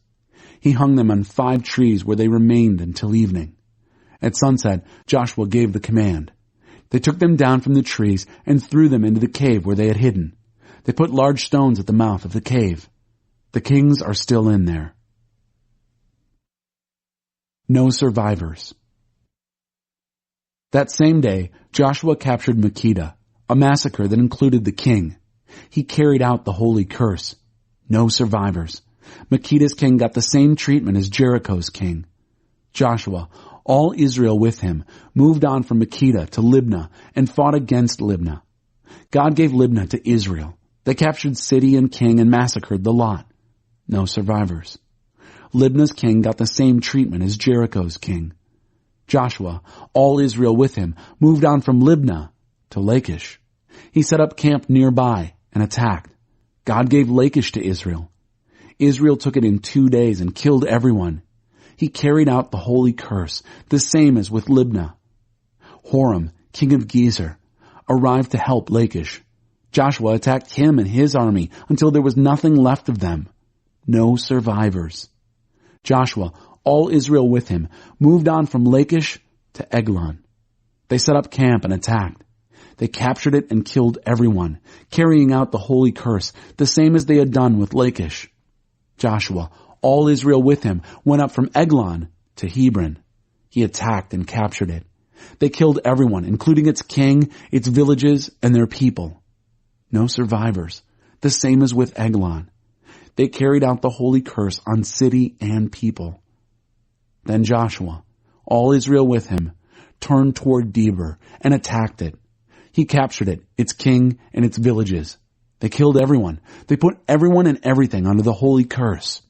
Speaker 1: He hung them on 5 trees where they remained until evening. At sunset, Joshua gave the command. They took them down from the trees and threw them into the cave where they had hidden. They put large stones at the mouth of the cave. The kings are still in there. No survivors. That same day, Joshua captured Makkedah, a massacre that included the king. He carried out the holy curse. No survivors. Makkedah's king got the same treatment as Jericho's king. Joshua, all Israel with him, moved on from Makkedah to Libnah and fought against Libnah. God gave Libnah to Israel. They captured city and king and massacred the lot. No survivors. Libnah's king got the same treatment as Jericho's king. Joshua, all Israel with him, moved on from Libnah to Lachish. He set up camp nearby and attacked. God gave Lachish to Israel. Israel took it in 2 days and killed everyone. He carried out the holy curse, the same as with Libnah. Horam, king of Gezer, arrived to help Lachish. Joshua attacked him and his army until there was nothing left of them. No survivors. Joshua, all Israel with him, moved on from Lachish to Eglon. They set up camp and attacked. They captured it and killed everyone, carrying out the holy curse, the same as they had done with Lachish. Joshua, all Israel with him, went up from Eglon to Hebron. He attacked and captured it. They killed everyone, including its king, its villages, and their people. No survivors, the same as with Eglon. They carried out the holy curse on city and people. Then Joshua, all Israel with him, turned toward Debir and attacked it. He captured it, its king, and its villages. They killed everyone. They put everyone and everything under the holy curse.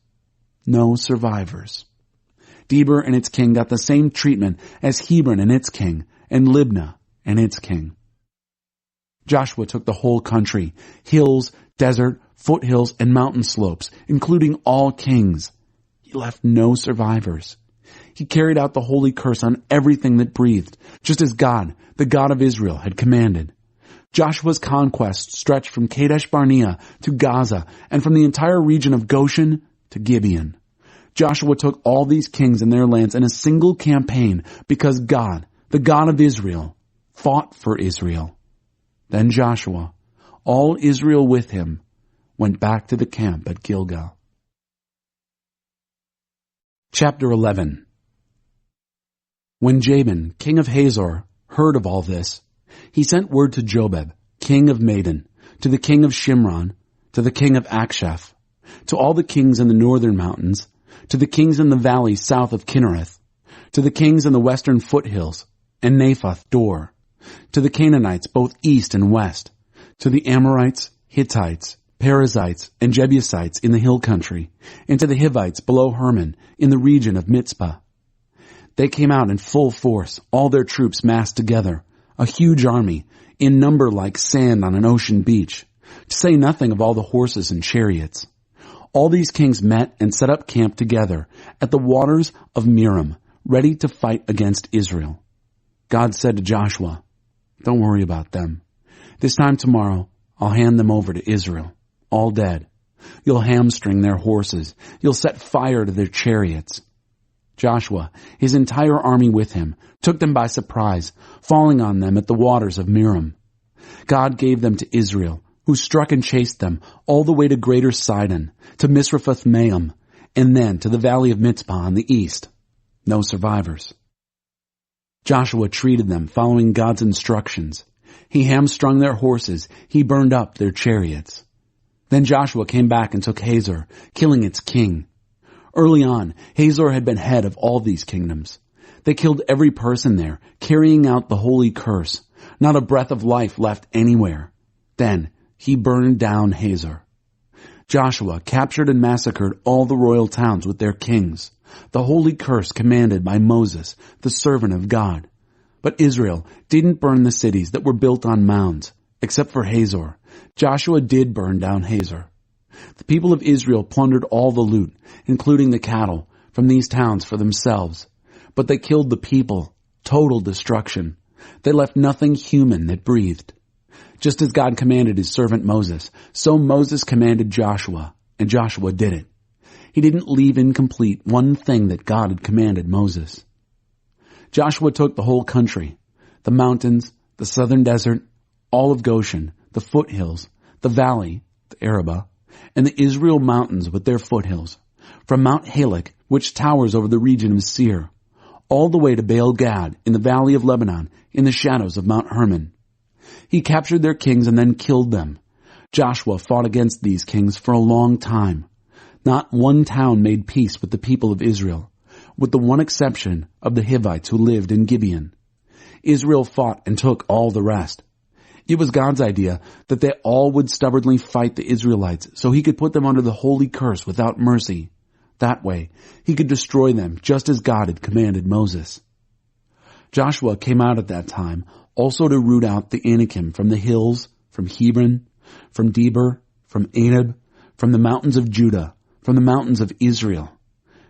Speaker 1: No survivors. Debir and its king got the same treatment as Hebron and its king, and Libnah and its king. Joshua took the whole country, hills, desert, foothills, and mountain slopes, including all kings. He left no survivors. He carried out the holy curse on everything that breathed, just as God, the God of Israel, had commanded. Joshua's conquests stretched from Kadesh Barnea to Gaza and from the entire region of Goshen to Gibeon. Joshua took all these kings and their lands in a single campaign because God, the God of Israel, fought for Israel. Then Joshua, all Israel with him, went back to the camp at Gilgal. Chapter 11. When Jabin, king of Hazor, heard of all this, he sent word to Jobab, king of Madon, to the king of Shimron, to the king of Akshaph, to all the kings in the northern mountains, to the kings in the valley south of Kinnereth, to the kings in the western foothills, and Naphoth Dor, to the Canaanites both east and west, to the Amorites, Hittites, Perizzites, and Jebusites in the hill country, and to the Hivites below Hermon in the region of Mizpah. They came out in full force, all their troops massed together, a huge army, in number like sand on an ocean beach, to say nothing of all the horses and chariots. All these kings met and set up camp together at the waters of Merom, ready to fight against Israel. God said to Joshua, "Don't worry about them. This time tomorrow, I'll hand them over to Israel, all dead. You'll hamstring their horses. You'll set fire to their chariots." Joshua, his entire army with him, took them by surprise, falling on them at the waters of Merom. God gave them to Israel, who struck and chased them all the way to Greater Sidon, to Misrephoth-Maim, and then to the valley of Mizpah on the east. No survivors. Joshua treated them following God's instructions. He hamstrung their horses. He burned up their chariots. Then Joshua came back and took Hazor, killing its king. Early on, Hazor had been head of all these kingdoms. They killed every person there, carrying out the holy curse. Not a breath of life left anywhere. Then he burned down Hazor. Joshua captured and massacred all the royal towns with their kings, the holy curse commanded by Moses, the servant of God. But Israel didn't burn the cities that were built on mounds, except for Hazor. Joshua did burn down Hazor. The people of Israel plundered all the loot, including the cattle, from these towns for themselves. But they killed the people. Total destruction. They left nothing human that breathed. Just as God commanded his servant Moses, so Moses commanded Joshua, and Joshua did it. He didn't leave incomplete one thing that God had commanded Moses. Joshua took the whole country, the mountains, the southern desert, all of Goshen, the foothills, the valley, the Arabah, and the Israel mountains with their foothills, from Mount Halak, which towers over the region of Seir, all the way to Baal Gad in the valley of Lebanon in the shadows of Mount Hermon. He captured their kings and then killed them. Joshua fought against these kings for a long time. Not one town made peace with the people of Israel, with the one exception of the Hivites who lived in Gibeon. Israel fought and took all the rest. It was God's idea that they all would stubbornly fight the Israelites so he could put them under the holy curse without mercy. That way, he could destroy them just as God had commanded Moses. Joshua came out at that time also to root out the Anakim from the hills, from Hebron, from Debir, from Anab, from the mountains of Judah, from the mountains of Israel.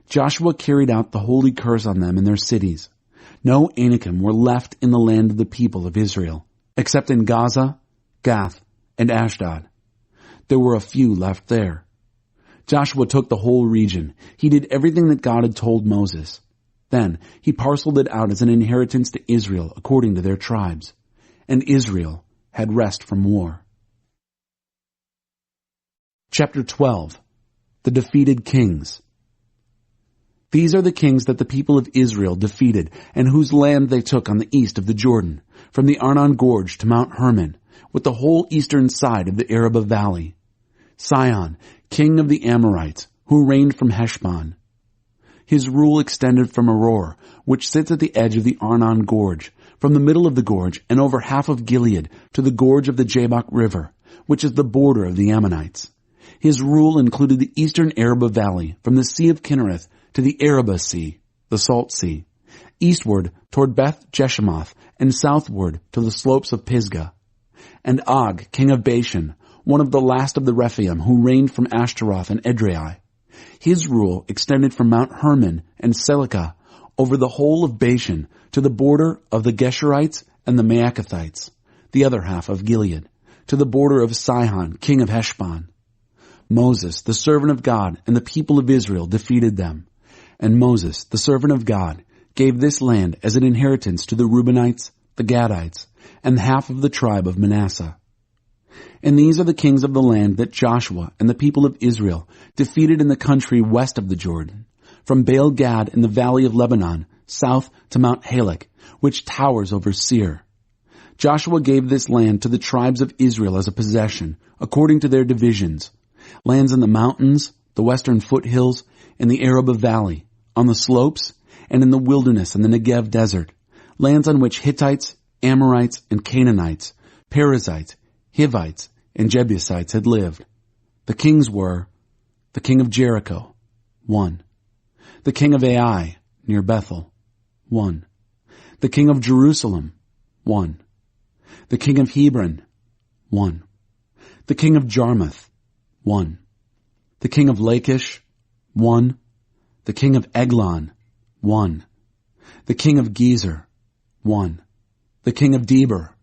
Speaker 1: Joshua carried out the holy curse on them in their cities. No Anakim were left in the land of the people of Israel, except in Gaza, Gath, and Ashdod. There were a few left there. Joshua took the whole region. He did everything that God had told Moses. Then he parceled it out as an inheritance to Israel according to their tribes. And Israel had rest from war. Chapter 12. The Defeated Kings. These are the kings that the people of Israel defeated and whose land they took on the east of the Jordan, from the Arnon Gorge to Mount Hermon, with the whole eastern side of the Arabah Valley. Sihon, king of the Amorites, who reigned from Heshbon. His rule extended from Aroer, which sits at the edge of the Arnon Gorge, from the middle of the gorge and over half of Gilead to the gorge of the Jabbok River, which is the border of the Ammonites. His rule included the eastern Arabah Valley, from the Sea of Kinnereth to the Arabah Sea, the Salt Sea, eastward toward Beth Jeshimoth, and southward to the slopes of Pisgah. And Og, king of Bashan, one of the last of the Rephaim, who reigned from Ashtaroth and Edrei. His rule extended from Mount Hermon and Selikah over the whole of Bashan to the border of the Geshurites and the Maacathites, the other half of Gilead, to the border of Sihon, king of Heshbon. Moses, the servant of God, and the people of Israel defeated them. And Moses, the servant of God, gave this land as an inheritance to the Reubenites, the Gadites, and half of the tribe of Manasseh. And these are the kings of the land that Joshua and the people of Israel defeated in the country west of the Jordan, from Baal Gad in the valley of Lebanon, south to Mount Halak, which towers over Seir. Joshua gave this land to the tribes of Israel as a possession, according to their divisions, lands in the mountains, the western foothills, in the Arabah valley, on the slopes, and in the wilderness and the Negev desert, lands on which Hittites, Amorites, and Canaanites, Perizzites, Hivites, and Jebusites had lived. The kings were the king of Jericho, 1. The king of Ai, near Bethel, 1. The king of Jerusalem, 1. The king of Hebron, 1. The king of Jarmuth, 1. The king of Lachish, 1. The king of Eglon, 1. The king of Gezer, 1. The king of Deber,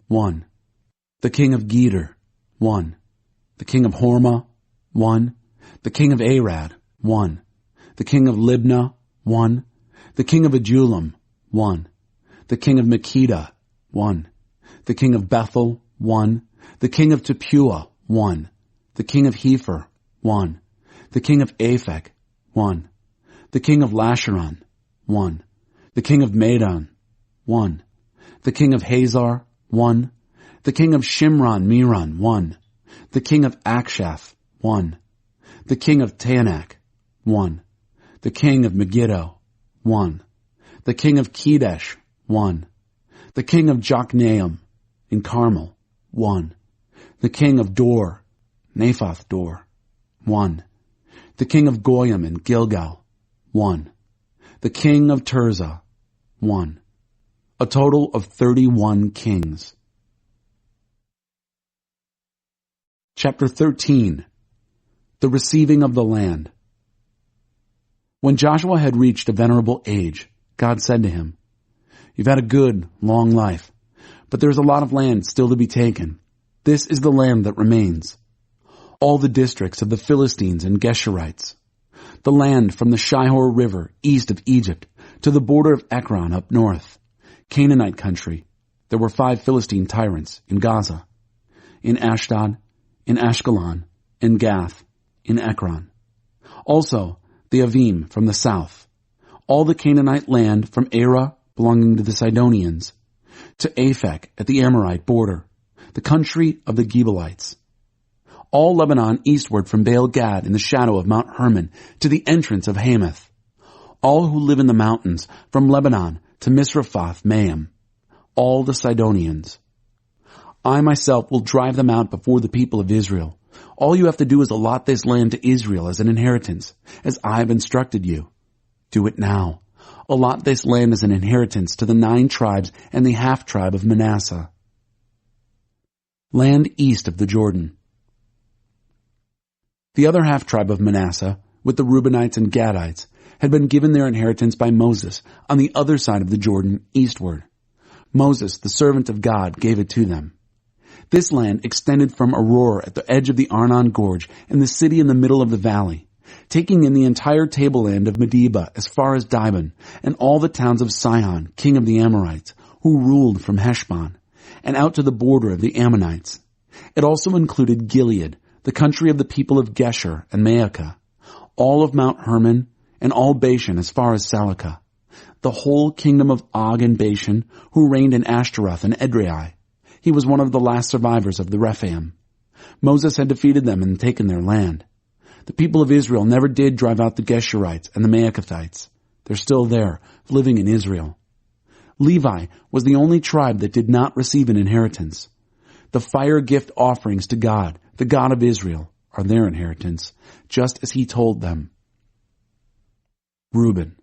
Speaker 1: 1. The king of Geder, 1. The king of Hormah, 1. The king of Arad, 1. The king of Libnah, 1. The king of Adullam, 1. The king of Makkedah, 1. The king of Bethel, 1. The king of Tepuah, 1. The king of Hepher, 1. The king of Aphek, 1. The king of Lasharon, 1. The king of Madon, 1. The king of Hazar, 1. The king of Shimron Meron, 1. The king of Akshaph, 1. The king of Taanach, 1. The king of Megiddo, 1. The king of Kedesh, 1. The king of Jokneam in Carmel, 1. The king of Dor, Naphoth Dor, 1. The king of Goyim in Gilgal, 1. The king of Tirzah, 1. A total of 31 kings. Chapter 13. The receiving of the land. When Joshua had reached a venerable age, God said to him, "You've had a good, long life, but there's a lot of land still to be taken. This is the land that remains. All the districts of the Philistines and Geshurites, the land from the Shihor River east of Egypt to the border of Ekron up north, Canaanite country. There were 5 Philistine tyrants in Gaza, in Ashdod, in Ashkelon, in Gath, in Ekron. Also the Avim from the south, all the Canaanite land from Arah belonging to the Sidonians, to Aphek at the Amorite border, the country of the Gebalites. All Lebanon eastward from Baal Gad in the shadow of Mount Hermon to the entrance of Hamath. All who live in the mountains from Lebanon to Misrephoth Maim. All the Sidonians. I myself will drive them out before the people of Israel. All you have to do is allot this land to Israel as an inheritance, as I have instructed you. Do it now. Allot this land as an inheritance to the 9 tribes and the half-tribe of Manasseh. Land east of the Jordan. The other half-tribe of Manasseh, with the Reubenites and Gadites, had been given their inheritance by Moses on the other side of the Jordan eastward. Moses, the servant of God, gave it to them. This land extended from Aroer at the edge of the Arnon Gorge and the city in the middle of the valley, taking in the entire tableland of Medeba as far as Dibon, and all the towns of Sihon, king of the Amorites, who ruled from Heshbon, and out to the border of the Ammonites. It also included Gilead, the country of the people of Gesher and Maacah, all of Mount Hermon, and all Bashan as far as Salikah, the whole kingdom of Og and Bashan, who reigned in Ashtaroth and Edrei. He was one of the last survivors of the Rephaim. Moses had defeated them and taken their land. The people of Israel never did drive out the Geshurites and the Maacathites. They're still there, living in Israel. Levi was the only tribe that did not receive an inheritance. The fire gift offerings to God, the God of Israel, are their inheritance, just as he told them. Reuben.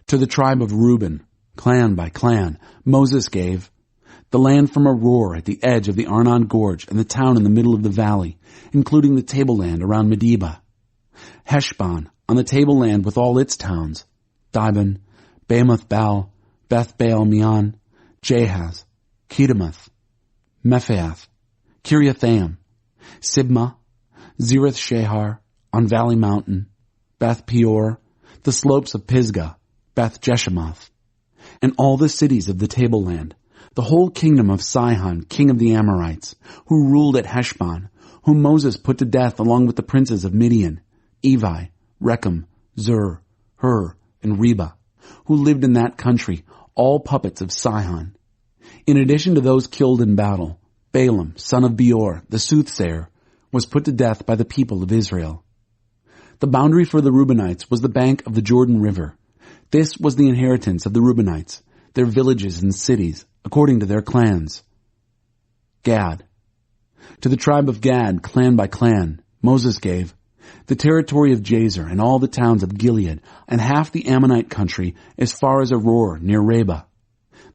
Speaker 1: To the tribe of Reuben, clan by clan, Moses gave the land from Aroer at the edge of the Arnon Gorge and the town in the middle of the valley, including the tableland around Medeba. Heshbon, on the tableland with all its towns, Dibon, Bamoth Baal, Beth Baal Meon, Jahaz, Kedemoth, Mephaath, Kiriathaim, Sibmah, Zereth Shahar, on Valley Mountain, Beth Peor, the slopes of Pisgah, Beth Jeshemoth, and all the cities of the tableland, the whole kingdom of Sihon, king of the Amorites, who ruled at Heshbon, whom Moses put to death along with the princes of Midian, Evi, Rechem, Zur, Hur, and Reba, who lived in that country, all puppets of Sihon. In addition to those killed in battle, Balaam, son of Beor, the soothsayer, was put to death by the people of Israel. The boundary for the Reubenites was the bank of the Jordan River. This was the inheritance of the Reubenites, their villages and cities, according to their clans. Gad. To the tribe of Gad, clan by clan, Moses gave the territory of Jazer and all the towns of Gilead and half the Ammonite country as far as Aroer near Reba,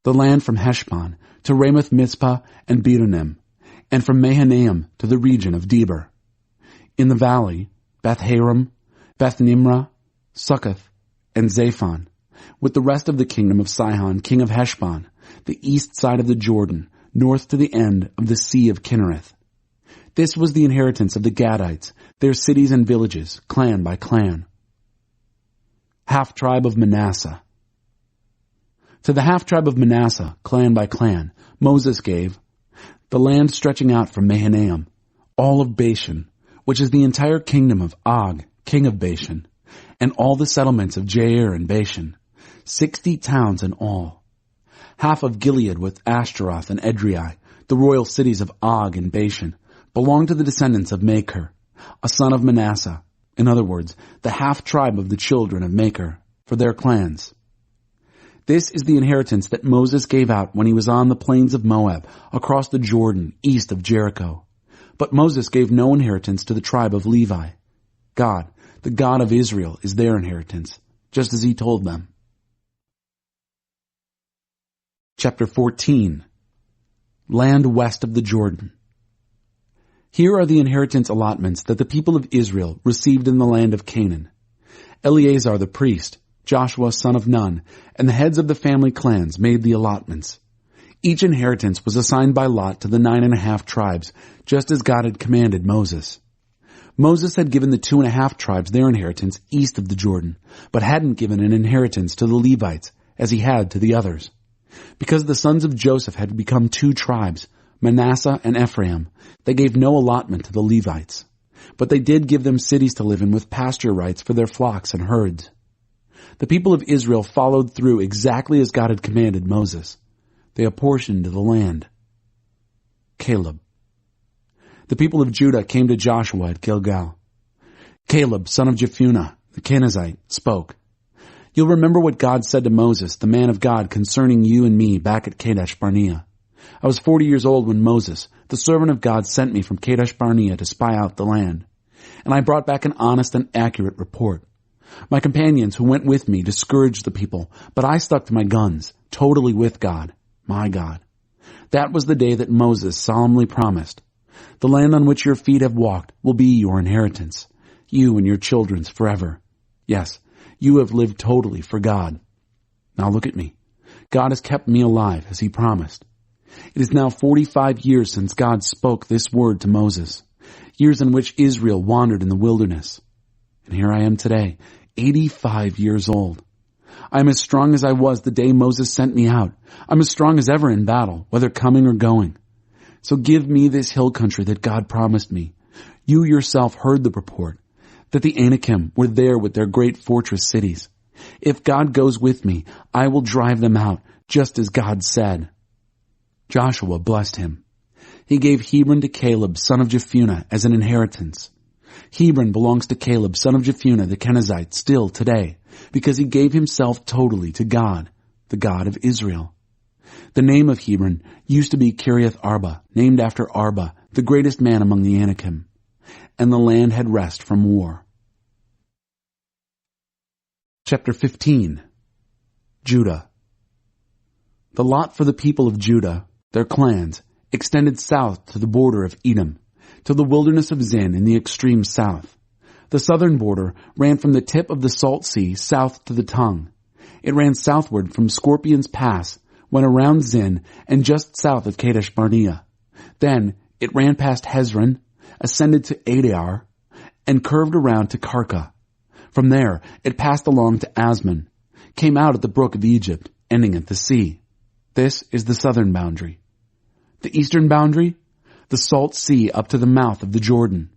Speaker 1: the land from Heshbon to Ramoth Mizpah and Betonim, and from Mahanaim to the region of Debir. In the valley, Beth Haram, Beth Nimrah, Succoth, and Zaphon, with the rest of the kingdom of Sihon, king of Heshbon, the east side of the Jordan, north to the end of the Sea of Kinnereth. This was the inheritance of the Gadites, their cities and villages, clan by clan. Half-tribe of Manasseh. To the half-tribe of Manasseh, clan by clan, Moses gave the land stretching out from Mahanaim, all of Bashan, which is the entire kingdom of Og, king of Bashan, and all the settlements of Jair and Bashan, 60 towns in all. Half of Gilead with Ashtaroth and Edrei, the royal cities of Og and Bashan, belonged to the descendants of Machir, a son of Manasseh, in other words, the half-tribe of the children of Machir, for their clans. This is the inheritance that Moses gave out when he was on the plains of Moab, across the Jordan, east of Jericho. But Moses gave no inheritance to the tribe of Levi. God, the God of Israel, is their inheritance, just as he told them. Chapter 14. Land west of the Jordan. Here are the inheritance allotments that the people of Israel received in the land of Canaan. Eleazar the priest, Joshua son of Nun, and the heads of the family clans made the allotments. Each inheritance was assigned by lot to the 9.5 tribes, just as God had commanded Moses. Moses had given the 2.5 tribes their inheritance east of the Jordan, but hadn't given an inheritance to the Levites, as he had to the others. Because the sons of Joseph had become 2 tribes, Manasseh and Ephraim, they gave no allotment to the Levites. But they did give them cities to live in with pasture rights for their flocks and herds. The people of Israel followed through exactly as God had commanded Moses. They apportioned the land. Caleb. The people of Judah came to Joshua at Gilgal. Caleb, son of Jephunneh, the Kenizzite, spoke. You'll remember what God said to Moses, the man of God, concerning you and me back at Kadesh Barnea. I was 40 years old when Moses, the servant of God, sent me from Kadesh Barnea to spy out the land. And I brought back an honest and accurate report. My companions who went with me discouraged the people, but I stuck to my guns, totally with God, my God. That was the day that Moses solemnly promised. The land on which your feet have walked will be your inheritance, you and your children's forever. Yes, you have lived totally for God. Now look at me. God has kept me alive as he promised. It is now 45 years since God spoke this word to Moses, years in which Israel wandered in the wilderness. And here I am today, 85 years old. I am as strong as I was the day Moses sent me out. I'm as strong as ever in battle, whether coming or going. So give me this hill country that God promised me. You yourself heard the report, that the Anakim were there with their great fortress cities. If God goes with me, I will drive them out, just as God said. Joshua blessed him. He gave Hebron to Caleb, son of Jephunneh, as an inheritance. Hebron belongs to Caleb, son of Jephunneh, the Kenizzite, still today, because he gave himself totally to God, the God of Israel. The name of Hebron used to be Kiriath Arba, named after Arba, the greatest man among the Anakim, and the land had rest from war. Chapter 15. Judah. The lot for the people of Judah, their clans, extended south to the border of Edom, to the wilderness of Zin in the extreme south. The southern border ran from the tip of the Salt Sea south to the tongue. It ran southward from Scorpion's Pass, went around Zin, and just south of Kadesh Barnea. Then it ran past Hezron, ascended to Adar, and curved around to Karka. From there, it passed along to Asmon, came out at the brook of Egypt, ending at the sea. This is the southern boundary. The eastern boundary? The Salt Sea up to the mouth of the Jordan.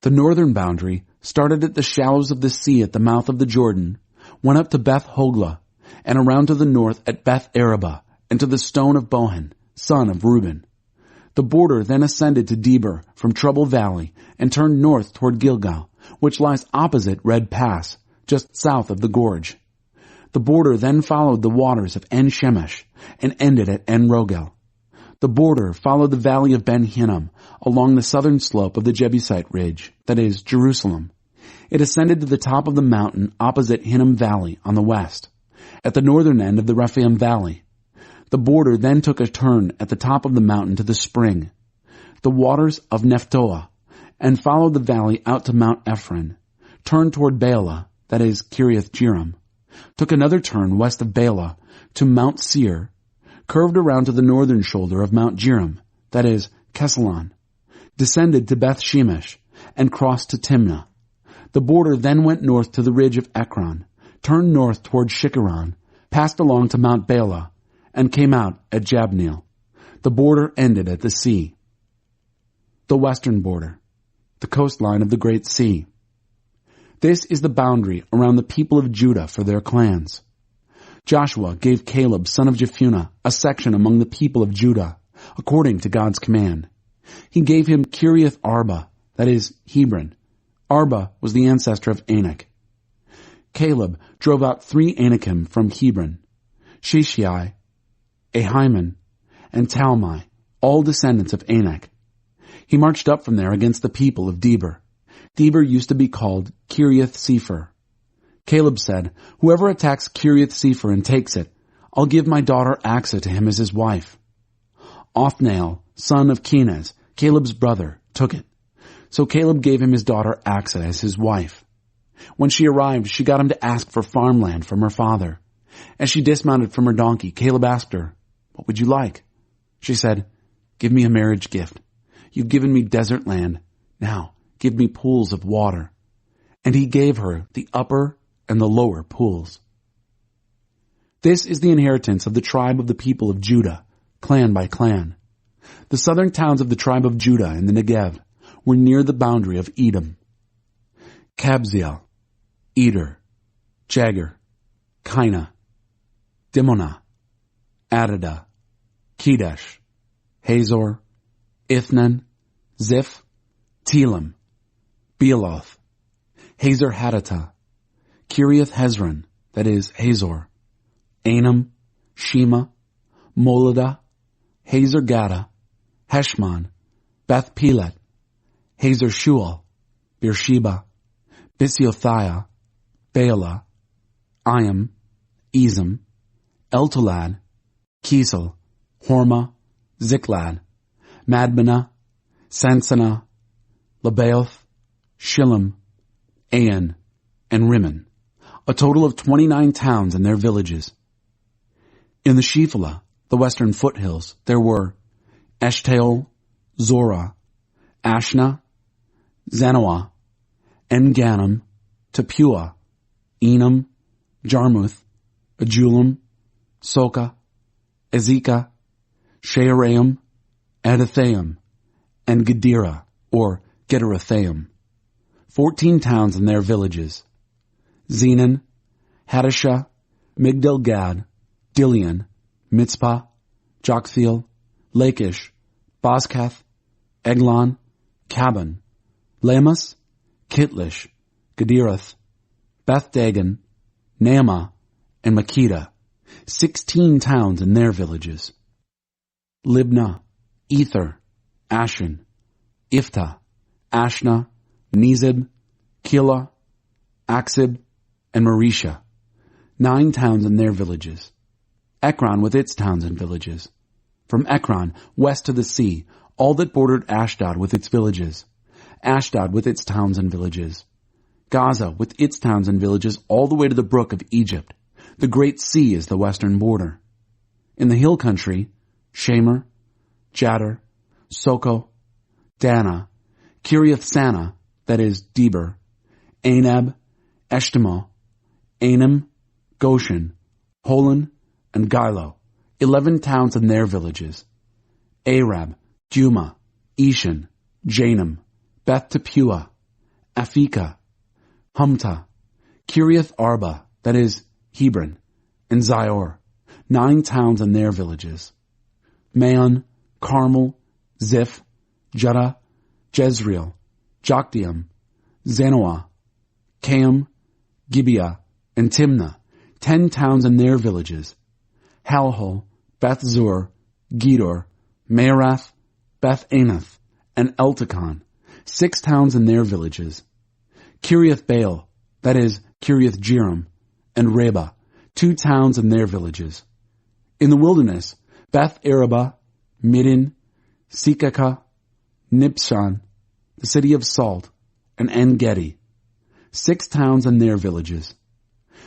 Speaker 1: The northern boundary started at the shallows of the sea at the mouth of the Jordan, went up to Beth Hogla, and around to the north at Beth Arabah, and to the stone of Bohan, son of Reuben. The border then ascended to Debir from Trouble Valley and turned north toward Gilgal, which lies opposite Red Pass, just south of the gorge. The border then followed the waters of En Shemesh and ended at En Rogel. The border followed the valley of Ben Hinnom along the southern slope of the Jebusite ridge, that is, Jerusalem. It ascended to the top of the mountain opposite Hinnom Valley on the west, at the northern end of the Rephaim Valley. The border then took a turn at the top of the mountain to the spring, the waters of Nephtoah, and followed the valley out to Mount Ephron, turned toward Baalah, that is, Kiriath Jearim, took another turn west of Baalah to Mount Seir, curved around to the northern shoulder of Mount Jearim, that is, Kesalon, descended to Beth Shemesh, and crossed to Timnah. The border then went north to the ridge of Ekron, turned north toward Shikkeron, passed along to Mount Baalah, and came out at Jabneel. The border ended at the sea. The western border, the coastline of the Great Sea. This is the boundary around the people of Judah for their clans. Joshua gave Caleb, son of Jephunneh, a section among the people of Judah, according to God's command. He gave him Kiriath Arba, that is, Hebron. Arba was the ancestor of Anak. Caleb drove out 3 Anakim from Hebron, Shishai, Ahiman, and Talmai, all descendants of Anak. He marched up from there against the people of Debir. Debir used to be called Kiriath Sepher. Caleb said, "Whoever attacks Kiriath Sepher and takes it, I'll give my daughter Aksa to him as his wife." Othniel, son of Kenaz, Caleb's brother, took it. So Caleb gave him his daughter Aksa as his wife. When she arrived, she got him to ask for farmland from her father. As she dismounted from her donkey, Caleb asked her, "What would you like?" She said, "Give me a marriage gift. You've given me desert land. Now give me pools of water." And he gave her the upper and the lower pools. This is the inheritance of the tribe of the people of Judah, clan by clan. The southern towns of the tribe of Judah in the Negev were near the boundary of Edom: Kabzeel, Eder, Jagur, Kaina, Dimonah, Adadah, Kedesh, Hazor, Ithnan, Ziph, Telam, Bealoth, Hazar Hadattah, Kiriath Hezron, that is, Hazor, Anam, Shema, Moladah, Hazar Gaddah, Heshmon, Beth Pelet, Hazar Shual, Beersheba, Bisiothia, Baalah, Ayam, Ezem, Eltolad, Kisel, Hormah, Ziklag, Madmenah, Sansannah, Lebaoth, Shillim, Ain, and Rimmon, a total of 29 towns and their villages. In the Shephelah, the western foothills, there were Eshtaol, Zorah, Ashna, Zanoah, En-Ganim, Tapua, Enam, Jarmuth, Adullam, Soka, Ezekah, Shearaim, Adathaim, and Gedera, or Gederathaim, 14 towns and their villages. Zenon, Hadashah, Migdal-Gad, Dilian, Mitzpah, Joktheel, Lachish, Bozkath, Eglon, Caban, Lamas, Kitlish, Gederath, Beth Dagon, Naamah, and Makkedah, 16 towns and their villages. Libnah, Ether, Ashan, Iftah, Ashna, Nezib, Keilah, Aksib, and Marisha, 9 towns and their villages. Ekron with its towns and villages. From Ekron, west to the sea, all that bordered Ashdod with its villages. Ashdod with its towns and villages. Gaza with its towns and villages all the way to the brook of Egypt. The great sea is the western border. In the hill country, Shamer, Jadar, Soko, Dana, Kiriath-Sana, that is, Deber, Anab, Eshtemoh, Anim, Goshen, Holon, and Gilo, 11 towns and their villages. Arab, Duma, Eshan, Janam, Beth Tappuah, Aphekah, Humta, Kiriath Arba, that is, Hebron, and Zior, 9 towns and their villages. Maon, Carmel, Ziph, Judah, Jezreel, Jokdeam, Zanoah, Cam, Gibeah, and Timnah, 10 towns and their villages. Halhol, Beth Zur, Gedor, Meerath, Beth Anath, and Eltekon, 6 towns and their villages. Kiriath Baal, that is, Kiriath Jearim, and Reba, 2 towns and their villages. In the wilderness, Beth Araba, Middin, Sikakah, Nibshan, the city of salt, and En-Gedi, 6 towns and their villages.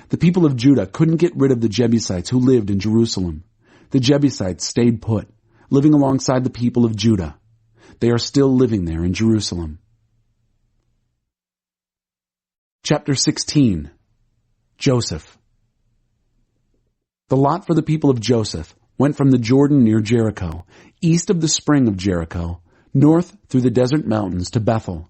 Speaker 1: The people of Judah couldn't get rid of the Jebusites who lived in Jerusalem. The Jebusites stayed put, living alongside the people of Judah. They are still living there in Jerusalem. Chapter 16. Joseph. The lot for the people of Joseph went from the Jordan near Jericho, east of the spring of Jericho, north through the desert mountains to Bethel.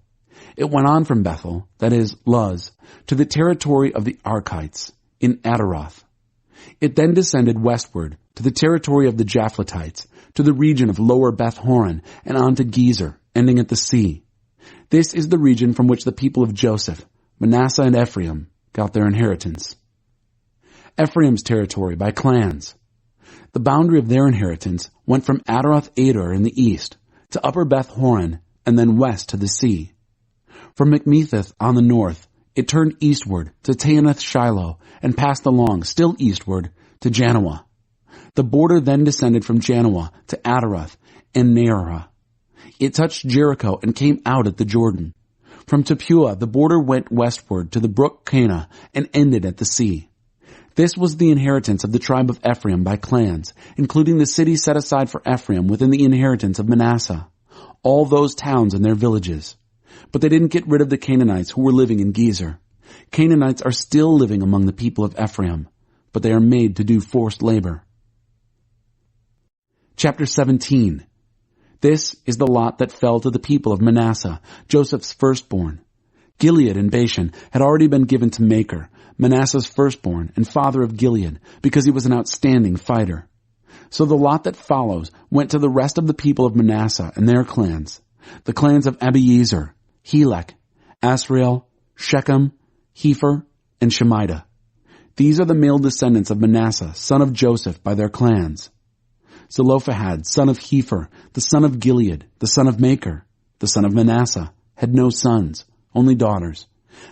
Speaker 1: It went on from Bethel, that is, Luz, to the territory of the Archites, in Adaroth. It then descended westward to the territory of the Japhletites, to the region of lower Beth Horon, and on to Gezer, ending at the sea. This is the region from which the people of Joseph, Manasseh and Ephraim, got their inheritance. Ephraim's territory by clans. The boundary of their inheritance went from Adaroth Adar in the east to upper Beth Horon, and then west to the sea. From Mikmetheth on the north, it turned eastward to Taanath Shiloh and passed along, still eastward, to Janoah. The border then descended from Janoah to Adaroth and Naarah. It touched Jericho and came out at the Jordan. From Tappuah, the border went westward to the brook Cana and ended at the sea. This was the inheritance of the tribe of Ephraim by clans, including the city set aside for Ephraim within the inheritance of Manasseh, all those towns and their villages. But they didn't get rid of the Canaanites who were living in Gezer. Canaanites are still living among the people of Ephraim, but they are made to do forced labor. Chapter 17. This is the lot that fell to the people of Manasseh, Joseph's firstborn. Gilead and Bashan had already been given to Machir, Manasseh's firstborn and father of Gilead, because he was an outstanding fighter. So the lot that follows went to the rest of the people of Manasseh and their clans, the clans of Abiezer, Helek, Asriel, Shechem, Hepher, and Shemida. These are the male descendants of Manasseh, son of Joseph, by their clans. Zelophehad, son of Hepher, the son of Gilead, the son of Machir, the son of Manasseh, had no sons, only daughters.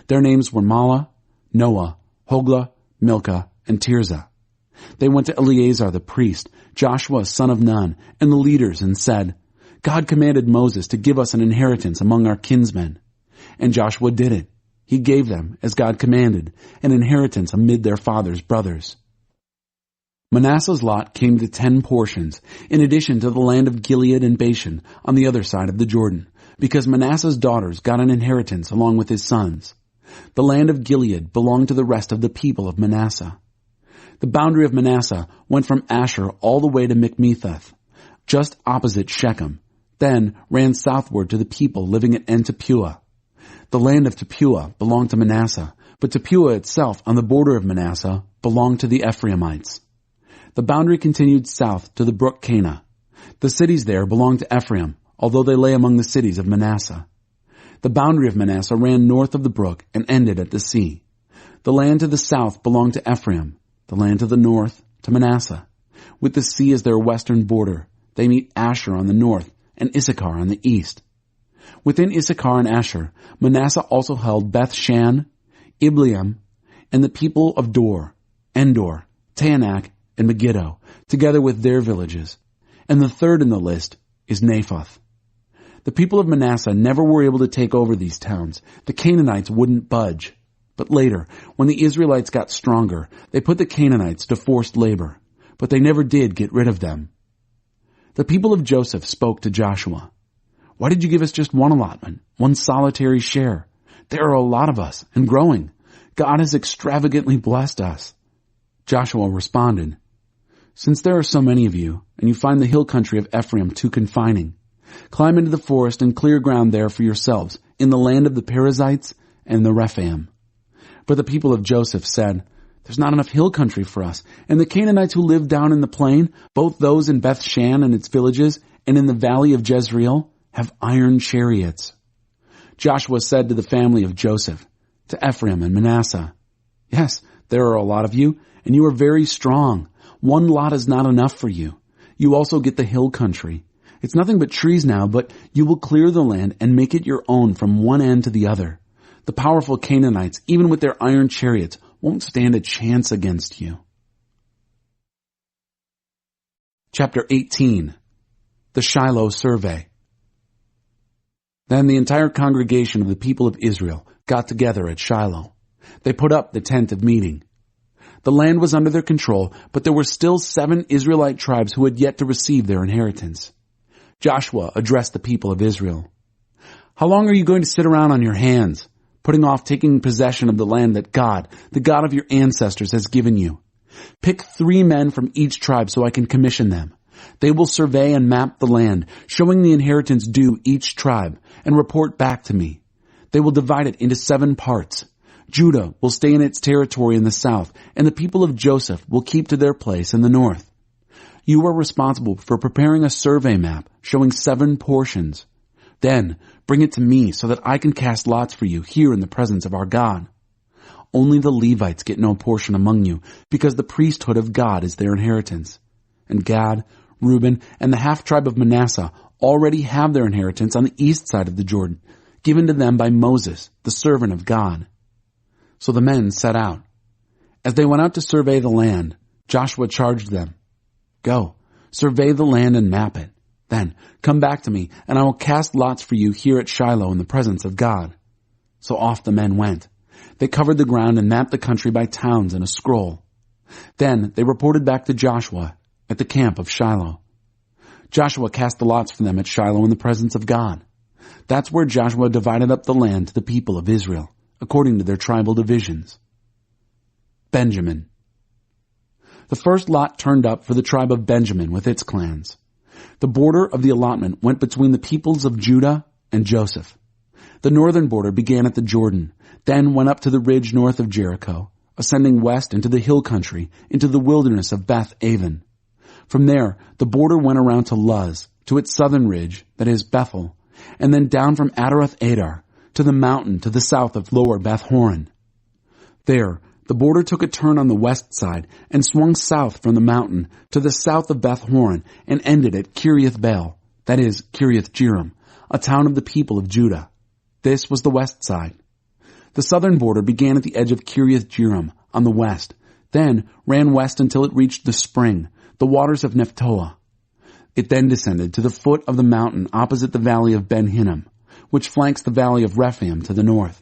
Speaker 1: Their names were Mahlah, Noah, Hoglah, Milcah, and Tirzah. They went to Eleazar the priest, Joshua son of Nun, and the leaders and said, God commanded Moses to give us an inheritance among our kinsmen. And Joshua did it. He gave them, as God commanded, an inheritance amid their father's brothers. Manasseh's lot came to 10 portions, in addition to the land of Gilead and Bashan on the other side of the Jordan, because Manasseh's daughters got an inheritance along with his sons. The land of Gilead belonged to the rest of the people of Manasseh. The boundary of Manasseh went from Asher all the way to Mikmetheth, just opposite Shechem, then ran southward to the people living at En-Tappuah. The land of Tappuah belonged to Manasseh, but Tappuah itself on the border of Manasseh belonged to the Ephraimites. The boundary continued south to the brook Cana. The cities there belonged to Ephraim, although they lay among the cities of Manasseh. The boundary of Manasseh ran north of the brook and ended at the sea. The land to the south belonged to Ephraim, the land to the north to Manasseh. With the sea as their western border, they meet Asher on the north and Issachar on the east. Within Issachar and Asher, Manasseh also held Beth Shan, Ibleam, and the people of Dor, Endor, Taanach, and Megiddo, together with their villages. And the third in the list is Naphoth. The people of Manasseh never were able to take over these towns. The Canaanites wouldn't budge. But later, when the Israelites got stronger, they put the Canaanites to forced labor. But they never did get rid of them. The people of Joseph spoke to Joshua. Why did you give us just one allotment, one solitary share? There are a lot of us, and growing. God has extravagantly blessed us. Joshua responded, Since there are so many of you, and you find the hill country of Ephraim too confining, climb into the forest and clear ground there for yourselves, in the land of the Perizzites and the Rephaim. But the people of Joseph said, There's not enough hill country for us, and the Canaanites who live down in the plain, both those in Beth-shan and its villages, and in the valley of Jezreel, have iron chariots. Joshua said to the family of Joseph, to Ephraim and Manasseh, Yes, there are a lot of you, and you are very strong. One lot is not enough for you. You also get the hill country. It's nothing but trees now, but you will clear the land and make it your own from one end to the other. The powerful Canaanites, even with their iron chariots, won't stand a chance against you. Chapter 18. The Shiloh Survey. Then the entire congregation of the people of Israel got together at Shiloh. They put up the tent of meeting. The land was under their control, but there were still 7 Israelite tribes who had yet to receive their inheritance. Joshua addressed the people of Israel. How long are you going to sit around on your hands, putting off taking possession of the land that God, the God of your ancestors, has given you? Pick 3 men from each tribe so I can commission them. They will survey and map the land, showing the inheritance due each tribe, and report back to me. They will divide it into 7 parts. Judah will stay in its territory in the south, and the people of Joseph will keep to their place in the north. You are responsible for preparing a survey map showing 7 portions. Then bring it to me so that I can cast lots for you here in the presence of our God. Only the Levites get no portion among you, because the priesthood of God is their inheritance. And Gad, Reuben, and the half-tribe of Manasseh already have their inheritance on the east side of the Jordan, given to them by Moses, the servant of God. So the men set out. As they went out to survey the land, Joshua charged them, Go, survey the land and map it. Then come back to me, and I will cast lots for you here at Shiloh in the presence of God. So off the men went. They covered the ground and mapped the country by towns in a scroll. Then they reported back to Joshua at the camp of Shiloh. Joshua cast the lots for them at Shiloh in the presence of God. That's where Joshua divided up the land to the people of Israel, according to their tribal divisions. Benjamin. The first lot turned up for the tribe of Benjamin with its clans. The border of the allotment went between the peoples of Judah and Joseph. The northern border began at the Jordan, then went up to the ridge north of Jericho, ascending west into the hill country, into the wilderness of Beth-aven. From there, the border went around to Luz, to its southern ridge, that is Bethel, and then down from Adaroth-Adar to the mountain to the south of lower Beth-horon. There, the border took a turn on the west side and swung south from the mountain to the south of Beth-horon and ended at Kiriath-baal, that is Kiriath-jearim, a town of the people of Judah. This was the west side. The southern border began at the edge of Kiriath-jearim on the west, then ran west until it reached the spring, the waters of Nephtoah. It then descended to the foot of the mountain opposite the valley of Ben Hinnom, which flanks the valley of Rephaim to the north,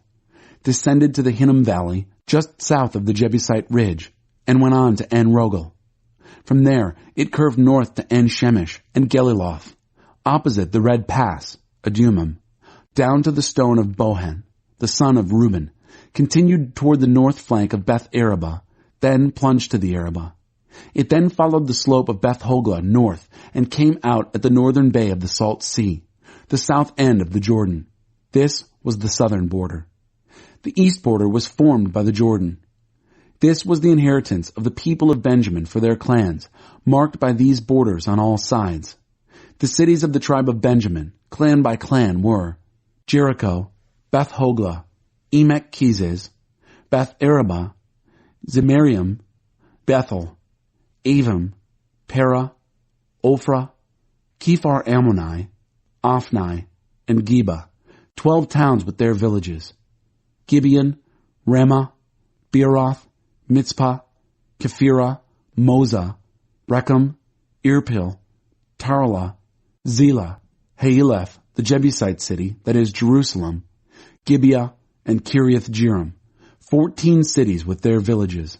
Speaker 1: descended to the Hinnom Valley just south of the Jebusite ridge, and went on to En-Rogel. From there, it curved north to En-Shemesh and Geliloth, opposite the Red Pass, Adumim, down to the stone of Bohan, the son of Reuben, continued toward the north flank of Beth-Araba, then plunged to the Arabah. It then followed the slope of Beth-Hoglah north and came out at the northern bay of the Salt Sea, the south end of the Jordan. This was the southern border. The east border was formed by the Jordan. This was the inheritance of the people of Benjamin for their clans, marked by these borders on all sides. The cities of the tribe of Benjamin, clan by clan, were Jericho, Beth-Hoglah, Emek-Keziz, Beth-Araba, Zemarium, Bethel, Avim, Pera, Ophrah, Kephar-Ammoni, Ophni, and Geba, 12 towns with their villages. Gibeon, Ramah, Beeroth, Mitzpah, Kephirah, Moza, Rechem, Irpil, Tarla, Zelah, Haeleph, the Jebusite city, that is Jerusalem, Gibeah, and Kiriath Jearim, 14 cities with their villages.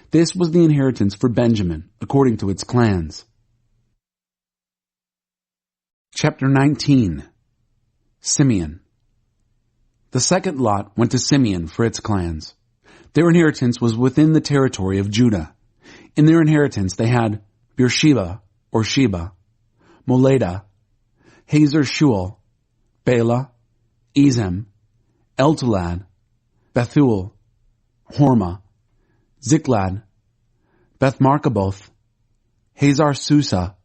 Speaker 1: This was the inheritance for Benjamin, according to its clans. Chapter 19. Simeon. The second lot went to Simeon for its clans. Their inheritance was within the territory of Judah. In their inheritance they had Beersheba, or Sheba, Moleda, Hazer Shual, Bela, Ezem, Eltolad, Bethuel, Hormah, Ziklag, Beth-Markaboth, Hazar Susa,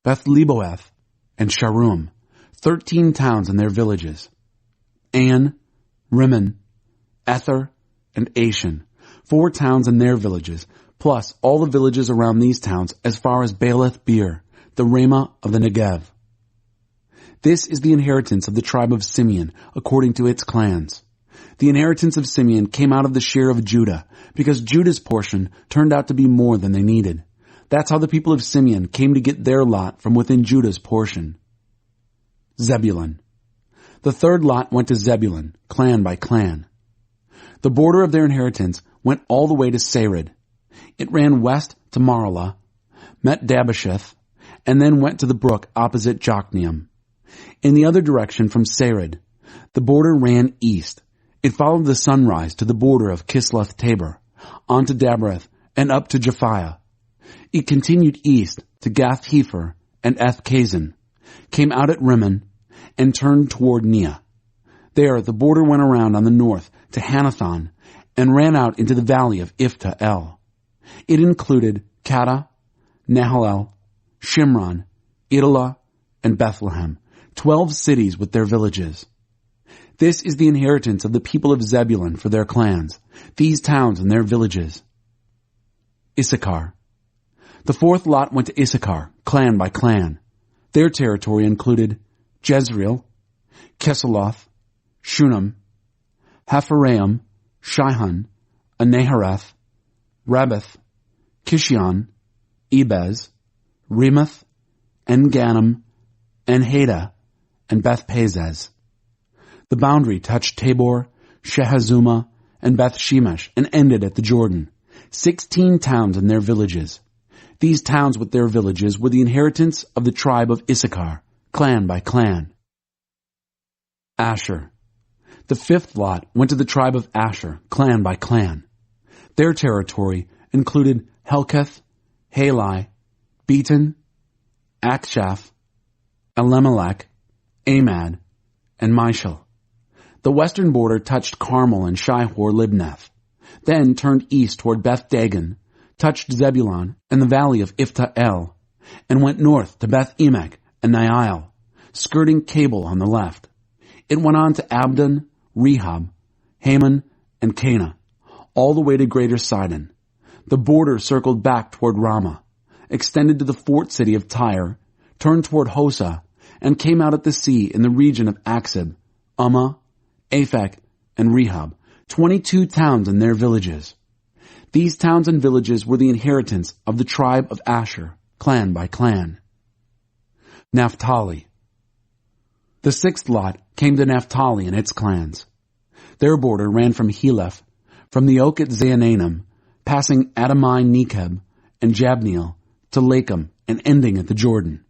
Speaker 1: Beth-Leboeth, and Sharum, 13 towns and their villages. An, Rimmon, Ether, and Ashan, 4 towns and their villages, plus all the villages around these towns as far as Baalath Beer, the Ramah of the Negev. This is the inheritance of the tribe of Simeon, according to its clans. The inheritance of Simeon came out of the share of Judah, because Judah's portion turned out to be more than they needed. That's how the people of Simeon came to get their lot from within Judah's portion. Zebulun. The third lot went to Zebulun, clan by clan. The border of their inheritance went all the way to Sarid. It ran west to Maralah, met Dabasheth, and then went to the brook opposite Jokneam. In the other direction from Sarid, the border ran east. It followed the sunrise to the border of Kisloth Tabor, on to Dabereth, and up to Japhiah. It continued east to Gath Hepher and Eth Kazan, came out at Rimmon, and turned toward Neah. There the border went around on the north to Hanathon, and ran out into the valley of Iphta El. It included Kata, Nahalel, Shimron, Idalah, and Bethlehem, 12 cities with their villages. This is the inheritance of the people of Zebulun for their clans, these towns and their villages. Issachar. The fourth lot went to Issachar, clan by clan. Their territory included Jezreel, Kesuloth, Shunem, Hapharaim, Shihon, Anahareth, Rabbith, Kishion, Ebez, Remoth, En-Ganim, En-Hada, and Beth-Pazez. The boundary touched Tabor, Shehazuma, and Beth-Shemesh, and ended at the Jordan, 16 towns and their villages. These towns with their villages were the inheritance of the tribe of Issachar, clan by clan. Asher. The fifth lot went to the tribe of Asher, clan by clan. Their territory included Helkath, Halai, Beaton, Akshaph, Elimelech, Amad, and Mishal. The western border touched Carmel and Shihor-Libnath, then turned east toward Beth-Dagon, touched Zebulun and the valley of Iphta El, and went north to Beth-Emek and Neiel, skirting Cable on the left. It went on to Abdon, Rehob, Haman, and Cana, all the way to Greater Sidon. The border circled back toward Ramah, extended to the fort city of Tyre, turned toward Hosa, and came out at the sea in the region of Aksib, Ummah, Aphek, and Rehob, 22 towns and their villages. These towns and villages were the inheritance of the tribe of Asher, clan by clan. Naphtali. The sixth lot came to Naphtali and its clans. Their border ran from Heleph, from the oak at Zaananim, passing Adamai-Nekeb and Jabneel, to Lakum, and ending at the Jordan.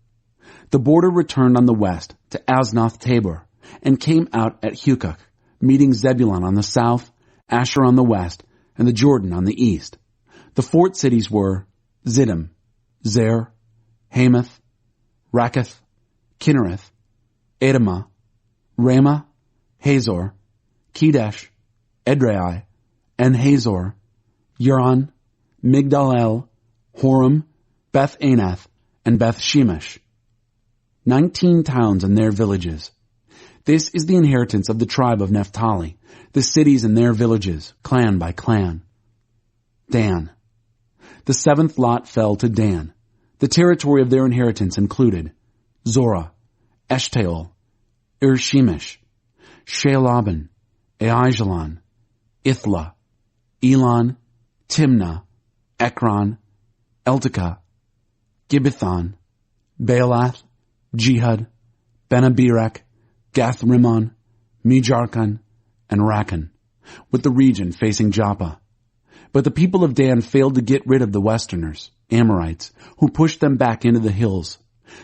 Speaker 1: The border returned on the west to Aznoth Tabor, and came out at Hukok, meeting Zebulun on the south, Asher on the west, and the Jordan on the east. The fort cities were Ziddim, Zer, Hamath, Rakkath, Kinnereth, Adamah, Ramah, Hazor, Kedesh, Edrei, and Hazor, Huron, Migdal-El, Horem, Beth-Anath, and Beth-Shemesh. 19 towns and their villages. This is the inheritance of the tribe of Naphtali, the cities and their villages, clan by clan. Dan. The seventh lot fell to Dan. The territory of their inheritance included Zorah, Eshtaol, Shemesh, Shealaban, Aijalon, Ithla, Elon, Timnah, Ekron, Eltekah, Gibbethon, Baalath, Jehud, Benabirek, Gath-Rimmon, Mejarkon, and Rakkon, with the region facing Joppa. But the people of Dan failed to get rid of the Westerners, Amorites, who pushed them back into the hills.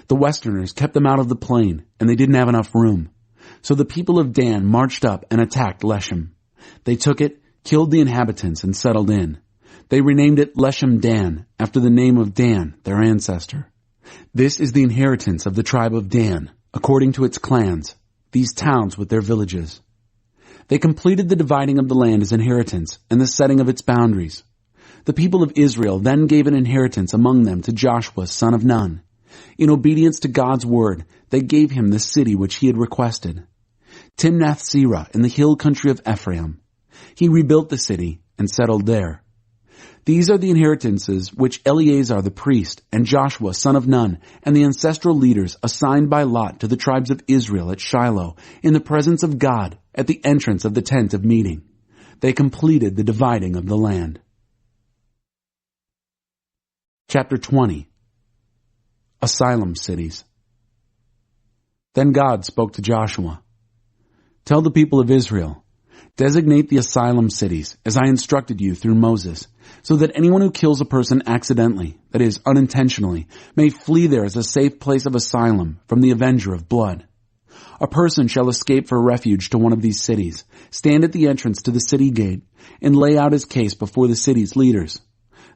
Speaker 1: The Westerners kept them out of the plain, and they didn't have enough room. So the people of Dan marched up and attacked Leshem. They took it, killed the inhabitants, and settled in. They renamed it Leshem Dan, after the name of Dan, their ancestor. This is the inheritance of the tribe of Dan, according to its clans, these towns with their villages. They completed the dividing of the land as inheritance and the setting of its boundaries. The people of Israel then gave an inheritance among them to Joshua, son of Nun. In obedience to God's word, they gave him the city which he had requested, Timnath-Serah in the hill country of Ephraim. He rebuilt the city and settled there. These are the inheritances which Eleazar the priest and Joshua son of Nun and the ancestral leaders assigned by lot to the tribes of Israel at Shiloh in the presence of God at the entrance of the tent of meeting. They completed the dividing of the land. Chapter 20. Asylum Cities. Then God spoke to Joshua. Tell the people of Israel, designate the asylum cities as I instructed you through Moses, so that anyone who kills a person accidentally, that is, unintentionally, may flee there as a safe place of asylum from the avenger of blood. A person shall escape for refuge to one of these cities, stand at the entrance to the city gate, and lay out his case before the city's leaders.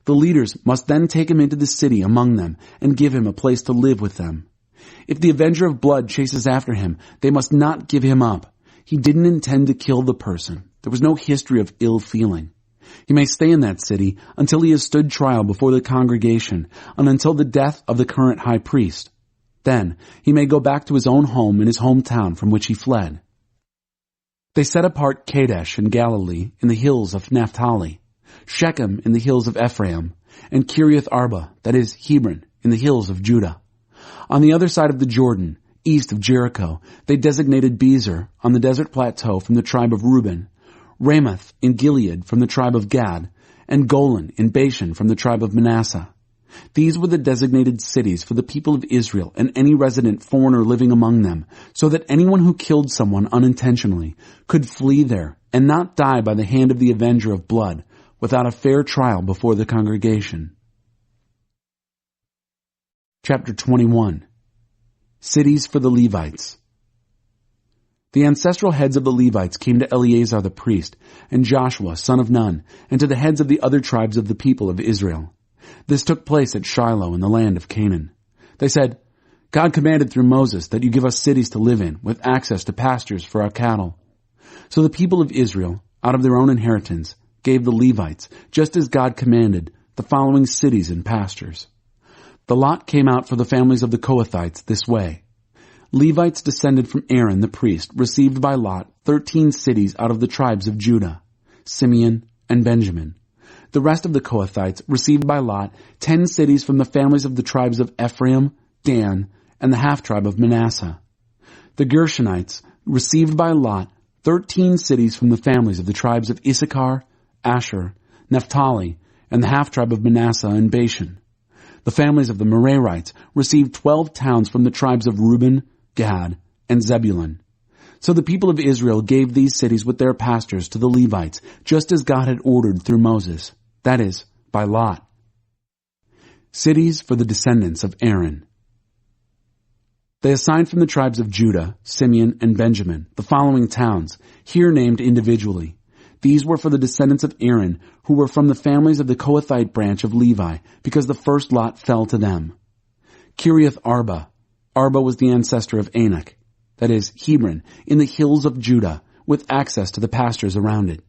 Speaker 1: The leaders must then take him into the city among them and give him a place to live with them. If the avenger of blood chases after him, they must not give him up. He didn't intend to kill the person. There was no history of ill feeling. He may stay in that city until he has stood trial before the congregation and until the death of the current high priest. Then he may go back to his own home in his hometown from which he fled. They set apart Kadesh in Galilee in the hills of Naphtali, Shechem in the hills of Ephraim, and Kiriath Arba, that is Hebron, in the hills of Judah. On the other side of the Jordan, east of Jericho, they designated Bezer on the desert plateau from the tribe of Reuben, Ramoth in Gilead from the tribe of Gad, and Golan in Bashan from the tribe of Manasseh. These were the designated cities for the people of Israel and any resident foreigner living among them, so that anyone who killed someone unintentionally could flee there and not die by the hand of the avenger of blood without a fair trial before the congregation. Chapter 21. Cities for the Levites. The ancestral heads of the Levites came to Eleazar the priest and Joshua son of Nun and to the heads of the other tribes of the people of Israel. This took place at Shiloh in the land of Canaan. They said, God commanded through Moses that you give us cities to live in with access to pastures for our cattle. So the people of Israel, out of their own inheritance, gave the Levites, just as God commanded, the following cities and pastures. The lot came out for the families of the Kohathites this way. Levites descended from Aaron the priest received by lot 13 cities out of the tribes of Judah, Simeon, and Benjamin. The rest of the Kohathites received by lot 10 cities from the families of the tribes of Ephraim, Dan, and the half-tribe of Manasseh. The Gershonites received by lot 13 cities from the families of the tribes of Issachar, Asher, Naphtali, and the half-tribe of Manasseh and Bashan. The families of the Merarites received 12 towns from the tribes of Reuben, Gad, and Zebulun. So the people of Israel gave these cities with their pastors to the Levites, just as God had ordered through Moses, that is, by lot. Cities for the descendants of Aaron. They assigned from the tribes of Judah, Simeon, and Benjamin the following towns, here named individually. These were for the descendants of Aaron, who were from the families of the Kohathite branch of Levi, because the first lot fell to them. Kiriath Arba. Arba was the ancestor of Anak, that is, Hebron, in the hills of Judah, with access to the pastures around it.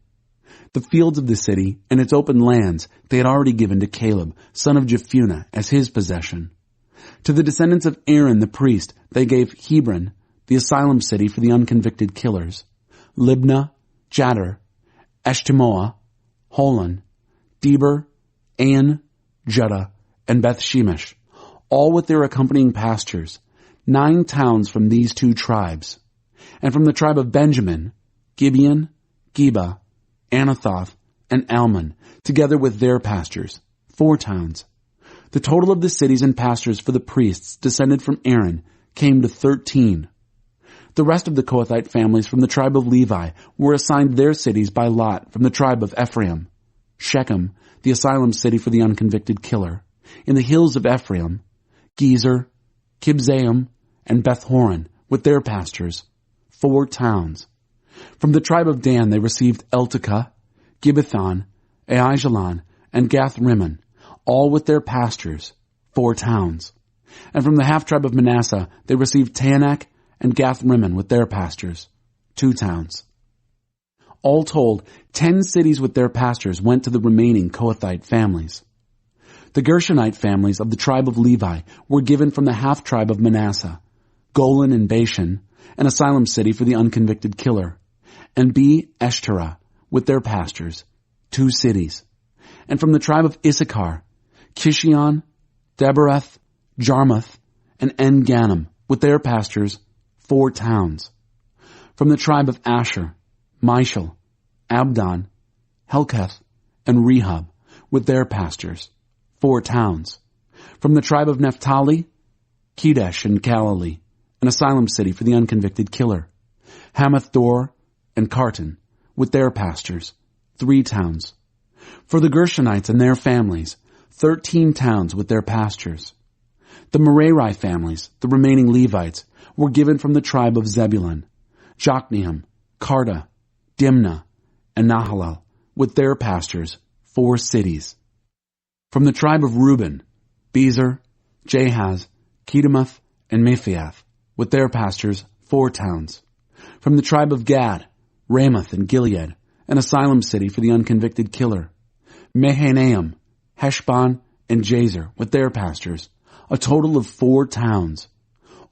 Speaker 1: The fields of the city and its open lands they had already given to Caleb, son of Jephunneh, as his possession. To the descendants of Aaron the priest they gave Hebron, the asylum city for the unconvicted killers, Libnah, Jattir, Eshtemoa, Holon, Deber, Ain, Judah, and Beth-Shemesh, all with their accompanying pastures, 9 towns from these 2 tribes. And from the tribe of Benjamin, Gibeon, Geba, Anathoth, and Almon, together with their pastures, 4 towns. The total of the cities and pastures for the priests descended from Aaron came to 13. The rest of the Kohathite families from the tribe of Levi were assigned their cities by lot from the tribe of Ephraim. Shechem, the asylum city for the unconvicted killer. In the hills of Ephraim, Gezer, Kibzaim, and Beth-horon with their pastures, 4 towns. From the tribe of Dan they received Eltekeh, Gibbethon, Aijalon, and Gath-rimmon, all with their pastures, 4 towns. And from the half-tribe of Manasseh they received Taanach and Gath-rimmon with their pastures, 2 towns. All told, 10 cities with their pastures went to the remaining Kohathite families. The Gershonite families of the tribe of Levi were given from the half-tribe of Manasseh, Golan and Bashan, an asylum city for the unconvicted killer, and Eshterah with their pastures, 2 cities. And from the tribe of Issachar, Kishion, Debereth, Jarmuth, and En-Ganim with their pastures, 4 towns. From the tribe of Asher, Mishal, Abdon, Helkath, and Rehob with their pastures, 4 towns. From the tribe of Naphtali, Kedesh and Galilee, an asylum city for the unconvicted killer, Hamath-dor and Kartan with their pastures, 3 towns. For the Gershonites and their families, 13 towns with their pastures. The Merari families, the remaining Levites, were given from the tribe of Zebulun, Jokneam, Karta, Dimnah, and Nahalal with their pastures, 4 cities. From the tribe of Reuben, Bezer, Jahaz, Kedemoth, and Mephiath with their pastures, 4 towns. From the tribe of Gad, Ramoth and Gilead, an asylum city for the unconvicted killer, Mahanaim, Heshbon, and Jazer with their pastures, a total of 4 towns.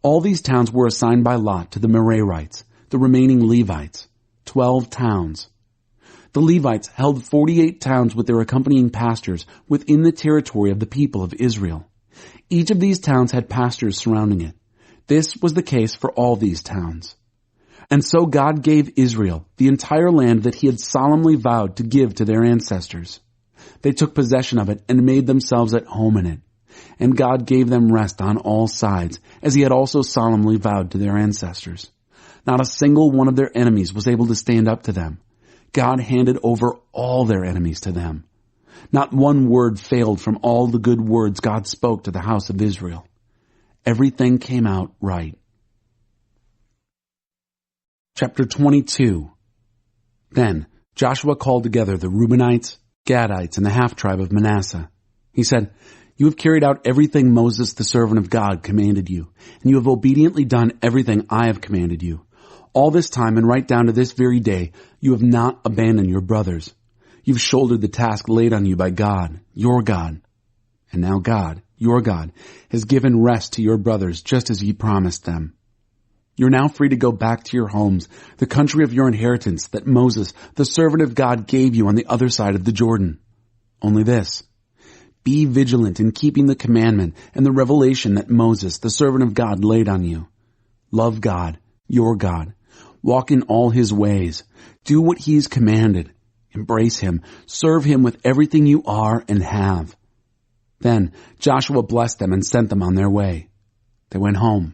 Speaker 1: All these towns were assigned by lot to the Merarites, the remaining Levites, 12 towns. The Levites held 48 towns with their accompanying pastors within the territory of the people of Israel. Each of these towns had pastors surrounding it. This was the case for all these towns. And so God gave Israel the entire land that he had solemnly vowed to give to their ancestors. They took possession of it and made themselves at home in it. And God gave them rest on all sides, as he had also solemnly vowed to their ancestors. Not a single one of their enemies was able to stand up to them. God handed over all their enemies to them. Not one word failed from all the good words God spoke to the house of Israel. Everything came out right. Chapter 22. Then Joshua called together the Reubenites, Gadites, and the half-tribe of Manasseh. He said, "You have carried out everything Moses the servant of God commanded you, and you have obediently done everything I have commanded you. All this time and right down to this very day, you have not abandoned your brothers. You've shouldered the task laid on you by God, your God. And now God, your God, has given rest to your brothers just as he promised them. You're now free to go back to your homes, the country of your inheritance that Moses, the servant of God, gave you on the other side of the Jordan. Only this, be vigilant in keeping the commandment and the revelation that Moses, the servant of God, laid on you. Love God, your God. Walk in all his ways. Do what he's commanded. Embrace him. Serve him with everything you are and have." Then Joshua blessed them and sent them on their way. They went home.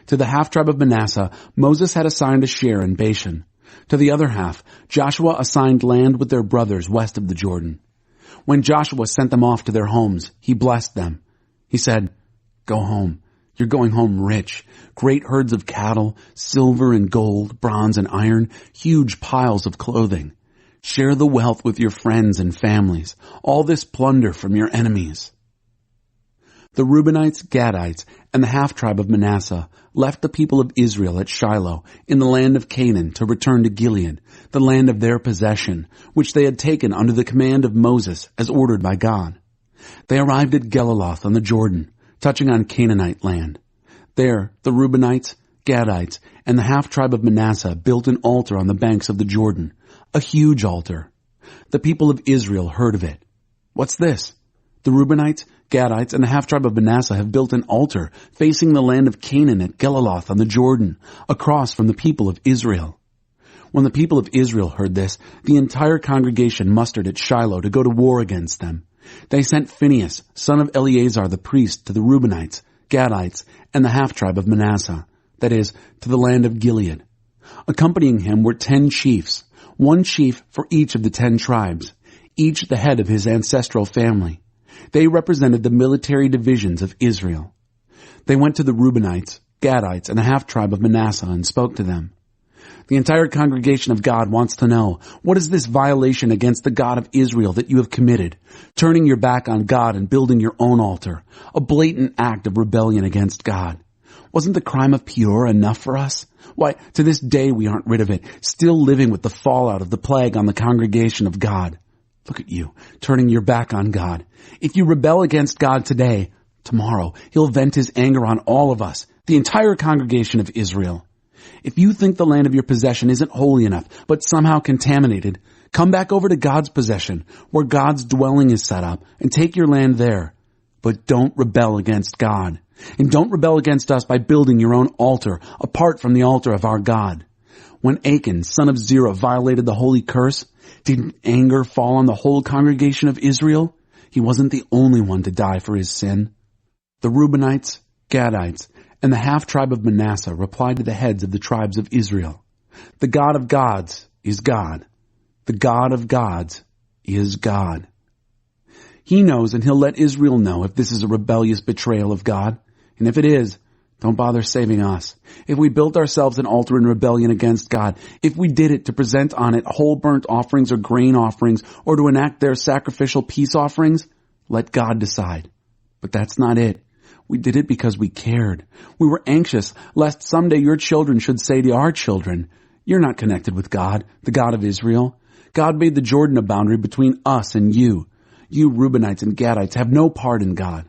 Speaker 1: To the half-tribe of Manasseh, Moses had assigned a share in Bashan. To the other half, Joshua assigned land with their brothers west of the Jordan. When Joshua sent them off to their homes, he blessed them. He said, "Go home. You're going home rich. Great herds of cattle, silver and gold, bronze and iron, huge piles of clothing. Share the wealth with your friends and families, all this plunder from your enemies." The Reubenites, Gadites, and the half-tribe of Manasseh left the people of Israel at Shiloh in the land of Canaan to return to Gilead, the land of their possession, which they had taken under the command of Moses as ordered by God. They arrived at Geliloth on the Jordan, touching on Canaanite land. There, the Reubenites, Gadites, and the half-tribe of Manasseh built an altar on the banks of the Jordan, a huge altar. The people of Israel heard of it. "What's this? The Reubenites, Gadites, and the half-tribe of Manasseh have built an altar facing the land of Canaan at Geliloth on the Jordan, across from the people of Israel." When the people of Israel heard this, the entire congregation mustered at Shiloh to go to war against them. They sent Phinehas, son of Eleazar the priest, to the Reubenites, Gadites, and the half-tribe of Manasseh, that is, to the land of Gilead. Accompanying him were 10 chiefs, one chief for each of the 10 tribes, each the head of his ancestral family. They represented the military divisions of Israel. They went to the Reubenites, Gadites, and the half-tribe of Manasseh and spoke to them. The entire congregation of God wants to know, what is this violation against the God of Israel that you have committed, turning your back on God and building your own altar, a blatant act of rebellion against God? Wasn't the crime of Peor enough for us? Why, to this day we aren't rid of it, still living with the fallout of the plague on the congregation of God. Look at you, turning your back on God. If you rebel against God today, tomorrow he'll vent his anger on all of us, the entire congregation of Israel. If you think the land of your possession isn't holy enough, but somehow contaminated, come back over to God's possession, where God's dwelling is set up, and take your land there. But don't rebel against God. And don't rebel against us by building your own altar, apart from the altar of our God. When Achan, son of Zerah, violated the holy curse, didn't anger fall on the whole congregation of Israel? He wasn't the only one to die for his sin. The Reubenites, Gadites, and the half-tribe of Manasseh replied to the heads of the tribes of Israel, "The God of gods is God. The God of gods is God." He knows, and he'll let Israel know if this is a rebellious betrayal of God. And if it is, don't bother saving us. If we built ourselves an altar in rebellion against God, if we did it to present on it whole burnt offerings or grain offerings, or to enact their sacrificial peace offerings, let God decide. But that's not it. We did it because we cared. We were anxious lest someday your children should say to our children, "You're not connected with God, the God of Israel. God made the Jordan a boundary between us and you. You Reubenites and Gadites have no part in God."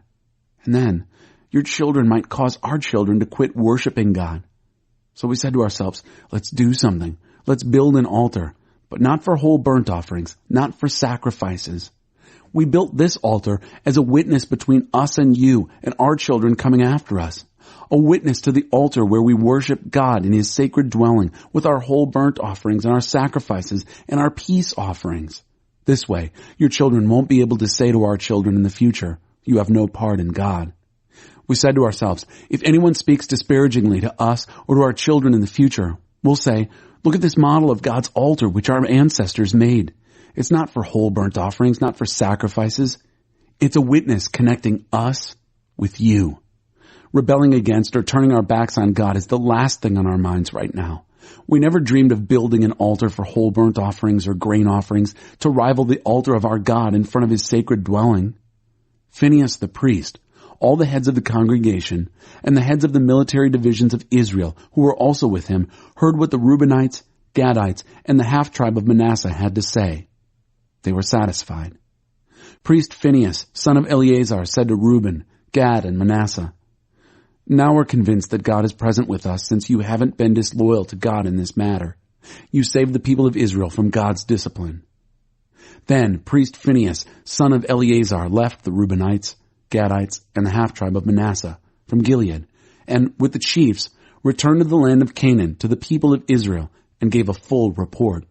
Speaker 1: And then your children might cause our children to quit worshiping God. So we said to ourselves, let's do something. Let's build an altar, but not for whole burnt offerings, not for sacrifices. We built this altar as a witness between us and you and our children coming after us. A witness to the altar where we worship God in his sacred dwelling with our whole burnt offerings and our sacrifices and our peace offerings. This way, your children won't be able to say to our children in the future, "You have no part in God." We said to ourselves, if anyone speaks disparagingly to us or to our children in the future, we'll say, "Look at this model of God's altar which our ancestors made. It's not for whole burnt offerings, not for sacrifices. It's a witness connecting us with you." Rebelling against or turning our backs on God is the last thing on our minds right now. We never dreamed of building an altar for whole burnt offerings or grain offerings to rival the altar of our God in front of his sacred dwelling. Phinehas the priest, all the heads of the congregation, and the heads of the military divisions of Israel, who were also with him, heard what the Reubenites, Gadites, and the half-tribe of Manasseh had to say. They were satisfied. Priest Phinehas, son of Eleazar, said to Reuben, Gad, and Manasseh, "Now we're convinced that God is present with us, since you haven't been disloyal to God in this matter. You saved the people of Israel from God's discipline." Then priest Phinehas, son of Eleazar, left the Reubenites, Gadites, and the half-tribe of Manasseh from Gilead, and with the chiefs returned to the land of Canaan to the people of Israel and gave a full report.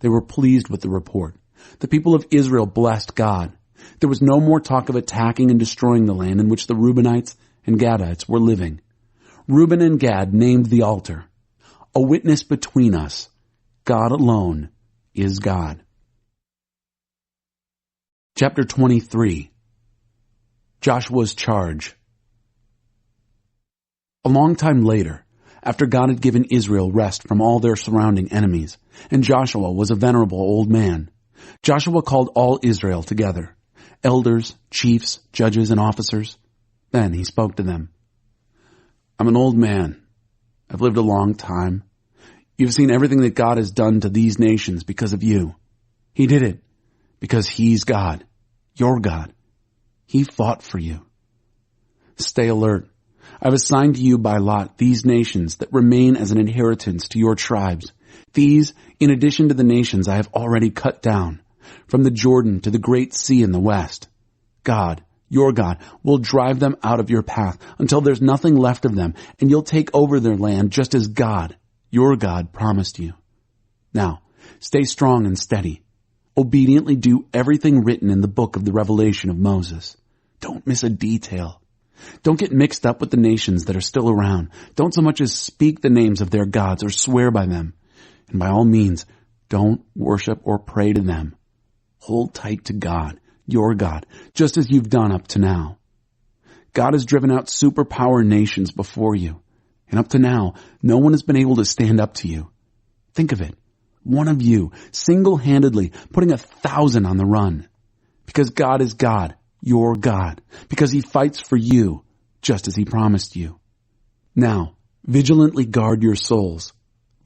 Speaker 1: They were pleased with the report. The people of Israel blessed God. There was no more talk of attacking and destroying the land in which the Reubenites and Gadites were living. Reuben and Gad named the altar, "A witness between us. God alone is God." Chapter 23. Joshua's charge. A long time later, after God had given Israel rest from all their surrounding enemies, and Joshua was a venerable old man, Joshua called all Israel together, elders, chiefs, judges, and officers. Then he spoke to them. "I'm an old man. I've lived a long time. You've seen everything that God has done to these nations because of you. He did it because he's God, your God. He fought for you. Stay alert. I've assigned to you by lot these nations that remain as an inheritance to your tribes. These, in addition to the nations I have already cut down, from the Jordan to the great sea in the west. God, your God, will drive them out of your path until there's nothing left of them, and you'll take over their land just as God, your God, promised you. Now, stay strong and steady. Obediently do everything written in the book of the revelation of Moses. Don't miss a detail. Don't get mixed up with the nations that are still around. Don't so much as speak the names of their gods or swear by them. And by all means, don't worship or pray to them. Hold tight to God, your God, just as you've done up to now. God has driven out superpower nations before you. And up to now, no one has been able to stand up to you. Think of it. One of you, single-handedly, putting 1,000 on the run. Because God is God, your God. Because He fights for you, just as He promised you. Now, vigilantly guard your souls.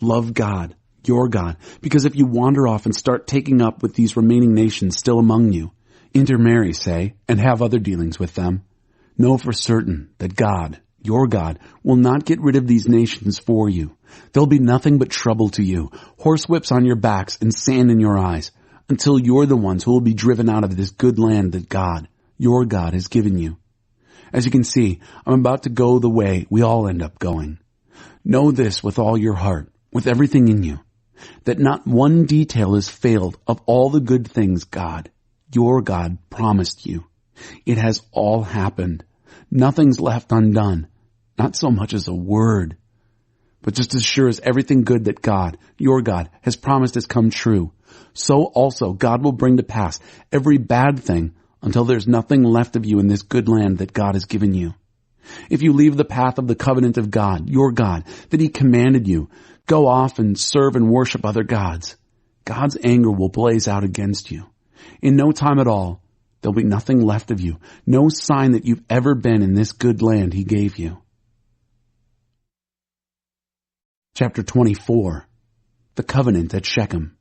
Speaker 1: Love God, your God. Because if you wander off and start taking up with these remaining nations still among you, intermarry, say, and have other dealings with them, know for certain that God, your God, will not get rid of these nations for you. There'll be nothing but trouble to you, horsewhips on your backs and sand in your eyes, until you're the ones who will be driven out of this good land that God, your God, has given you. As you can see, I'm about to go the way we all end up going. Know this with all your heart, with everything in you, that not one detail has failed of all the good things God, your God, promised you. It has all happened. Nothing's left undone, not so much as a word. But just as sure as everything good that God, your God, has promised has come true, so also God will bring to pass every bad thing until there's nothing left of you in this good land that God has given you. If you leave the path of the covenant of God, your God, that He commanded you, go off and serve and worship other gods, God's anger will blaze out against you. In no time at all, there'll be nothing left of you, no sign that you've ever been in this good land He gave you. Chapter 24. The Covenant at Shechem.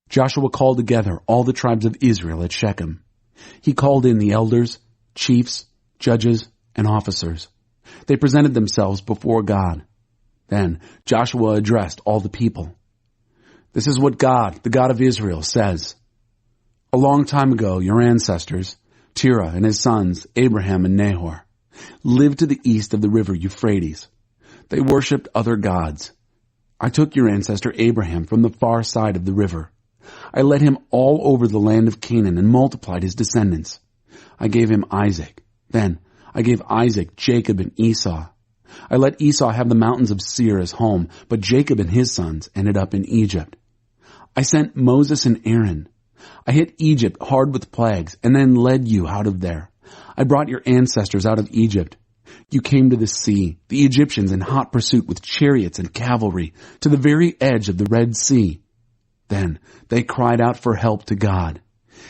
Speaker 1: Joshua called together all the tribes of Israel at Shechem. He called in the elders, chiefs, judges, and officers. They presented themselves before God. Then Joshua addressed all the people. This is what God, the God of Israel, says. A long time ago, your ancestors, Terah and his sons, Abraham and Nahor, lived to the east of the river Euphrates. They worshipped other gods. I took your ancestor Abraham from the far side of the river. I led him all over the land of Canaan and multiplied his descendants. I gave him Isaac. Then I gave Isaac Jacob and Esau. I let Esau have the mountains of Seir as home, but Jacob and his sons ended up in Egypt. I sent Moses and Aaron. I hit Egypt hard with plagues and then led you out of there. I brought your ancestors out of Egypt. You came to the sea, the Egyptians in hot pursuit with chariots and cavalry, to the very edge of the Red Sea. Then they cried out for help to God.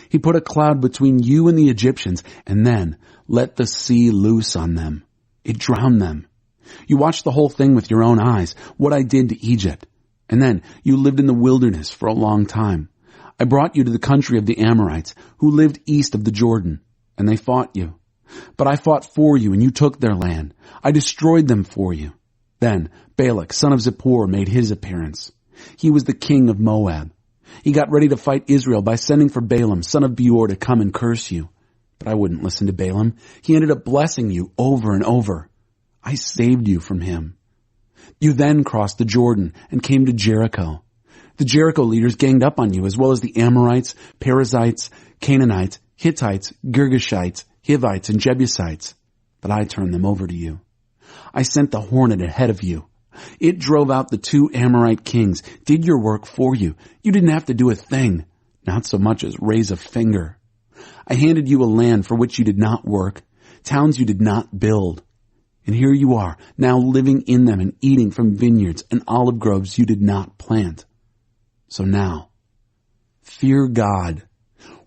Speaker 1: He put a cloud between you and the Egyptians and then let the sea loose on them. It drowned them. You watched the whole thing with your own eyes, what I did to Egypt. And then you lived in the wilderness for a long time. I brought you to the country of the Amorites, who lived east of the Jordan, and they fought you. But I fought for you, and you took their land. I destroyed them for you. Then Balak, son of Zippor, made his appearance. He was the king of Moab. He got ready to fight Israel by sending for Balaam, son of Beor, to come and curse you. But I wouldn't listen to Balaam. He ended up blessing you over and over. I saved you from him. You then crossed the Jordan and came to Jericho. The Jericho leaders ganged up on you, as well as the Amorites, Perizzites, Canaanites, Hittites, Girgashites, Hivites, and Jebusites. But I turned them over to you. I sent the hornet ahead of you. It drove out the 2 Amorite kings, did your work for you. You didn't have to do a thing, not so much as raise a finger. I handed you a land for which you did not work, towns you did not build. And here you are, now living in them and eating from vineyards and olive groves you did not plant. So now, fear God.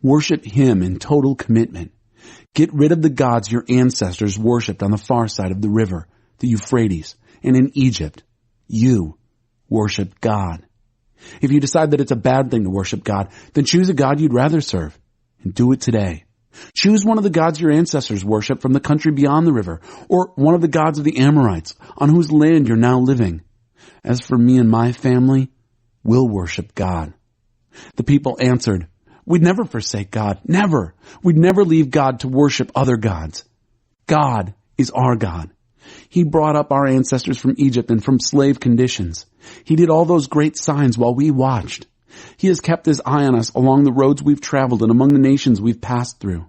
Speaker 1: Worship Him in total commitment. Get rid of the gods your ancestors worshipped on the far side of the river, the Euphrates, and in Egypt. You worship God. If you decide that it's a bad thing to worship God, then choose a God you'd rather serve, and do it today. Choose one of the gods your ancestors worshipped from the country beyond the river, or one of the gods of the Amorites, on whose land you're now living. As for me and my family, we'll worship God. The people answered, We'd never forsake God, never. We'd never leave God to worship other gods. God is our God. He brought up our ancestors from Egypt and from slave conditions. He did all those great signs while we watched. He has kept his eye on us along the roads we've traveled and among the nations we've passed through.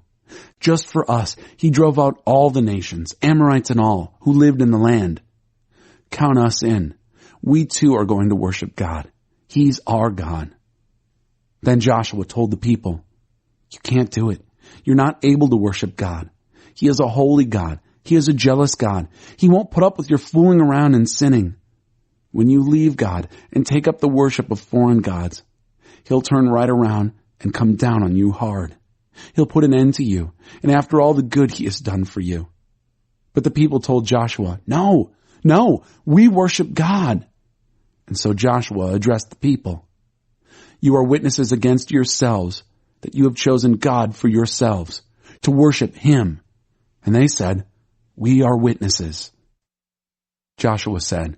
Speaker 1: Just for us, he drove out all the nations, Amorites and all, who lived in the land. Count us in. We too are going to worship God. He's our God." Then Joshua told the people, "You can't do it. You're not able to worship God. He is a holy God. He is a jealous God. He won't put up with your fooling around and sinning. When you leave God and take up the worship of foreign gods, he'll turn right around and come down on you hard. He'll put an end to you, and after all the good he has done for you." But the people told Joshua, No, we worship God." And so Joshua addressed the people. "You are witnesses against yourselves that you have chosen God for yourselves, to worship him." And they said, "We are witnesses." Joshua said,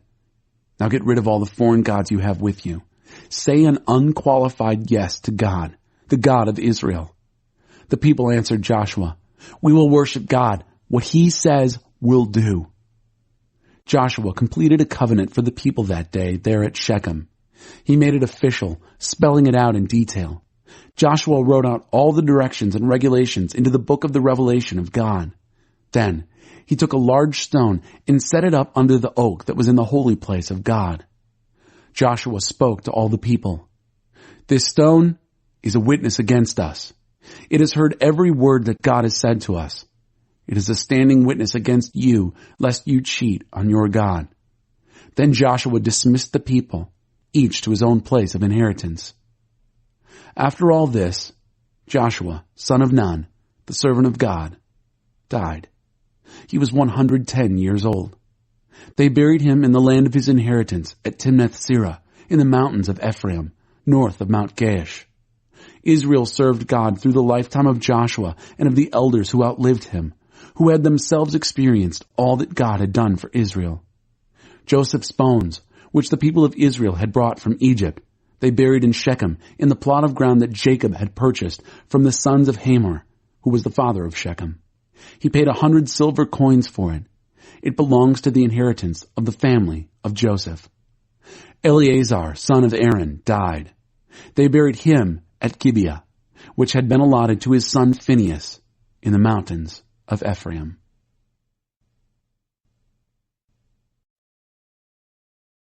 Speaker 1: "Now get rid of all the foreign gods you have with you. Say an unqualified yes to God, the God of Israel." The people answered Joshua, "We will worship God. What he says, we'll do." Joshua completed a covenant for the people that day there at Shechem. He made it official, spelling it out in detail. Joshua wrote out all the directions and regulations into the book of the revelation of God. Then he took a large stone and set it up under the oak that was in the holy place of God. Joshua spoke to all the people. "This stone is a witness against us. It has heard every word that God has said to us. It is a standing witness against you, lest you cheat on your God." Then Joshua dismissed the people, each to his own place of inheritance. After all this, Joshua, son of Nun, the servant of God, died. He was 110 years old. They buried him in the land of his inheritance at Timnath-Serah, in the mountains of Ephraim, north of Mount Gaash. Israel served God through the lifetime of Joshua and of the elders who outlived him, who had themselves experienced all that God had done for Israel. Joseph's bones, which the people of Israel had brought from Egypt, they buried in Shechem, in the plot of ground that Jacob had purchased from the sons of Hamor, who was the father of Shechem. He paid 100 silver coins for it. It belongs to the inheritance of the family of Joseph. Eleazar, son of Aaron, died. They buried him at Gibeah, which had been allotted to his son Phinehas, in the mountains of Ephraim.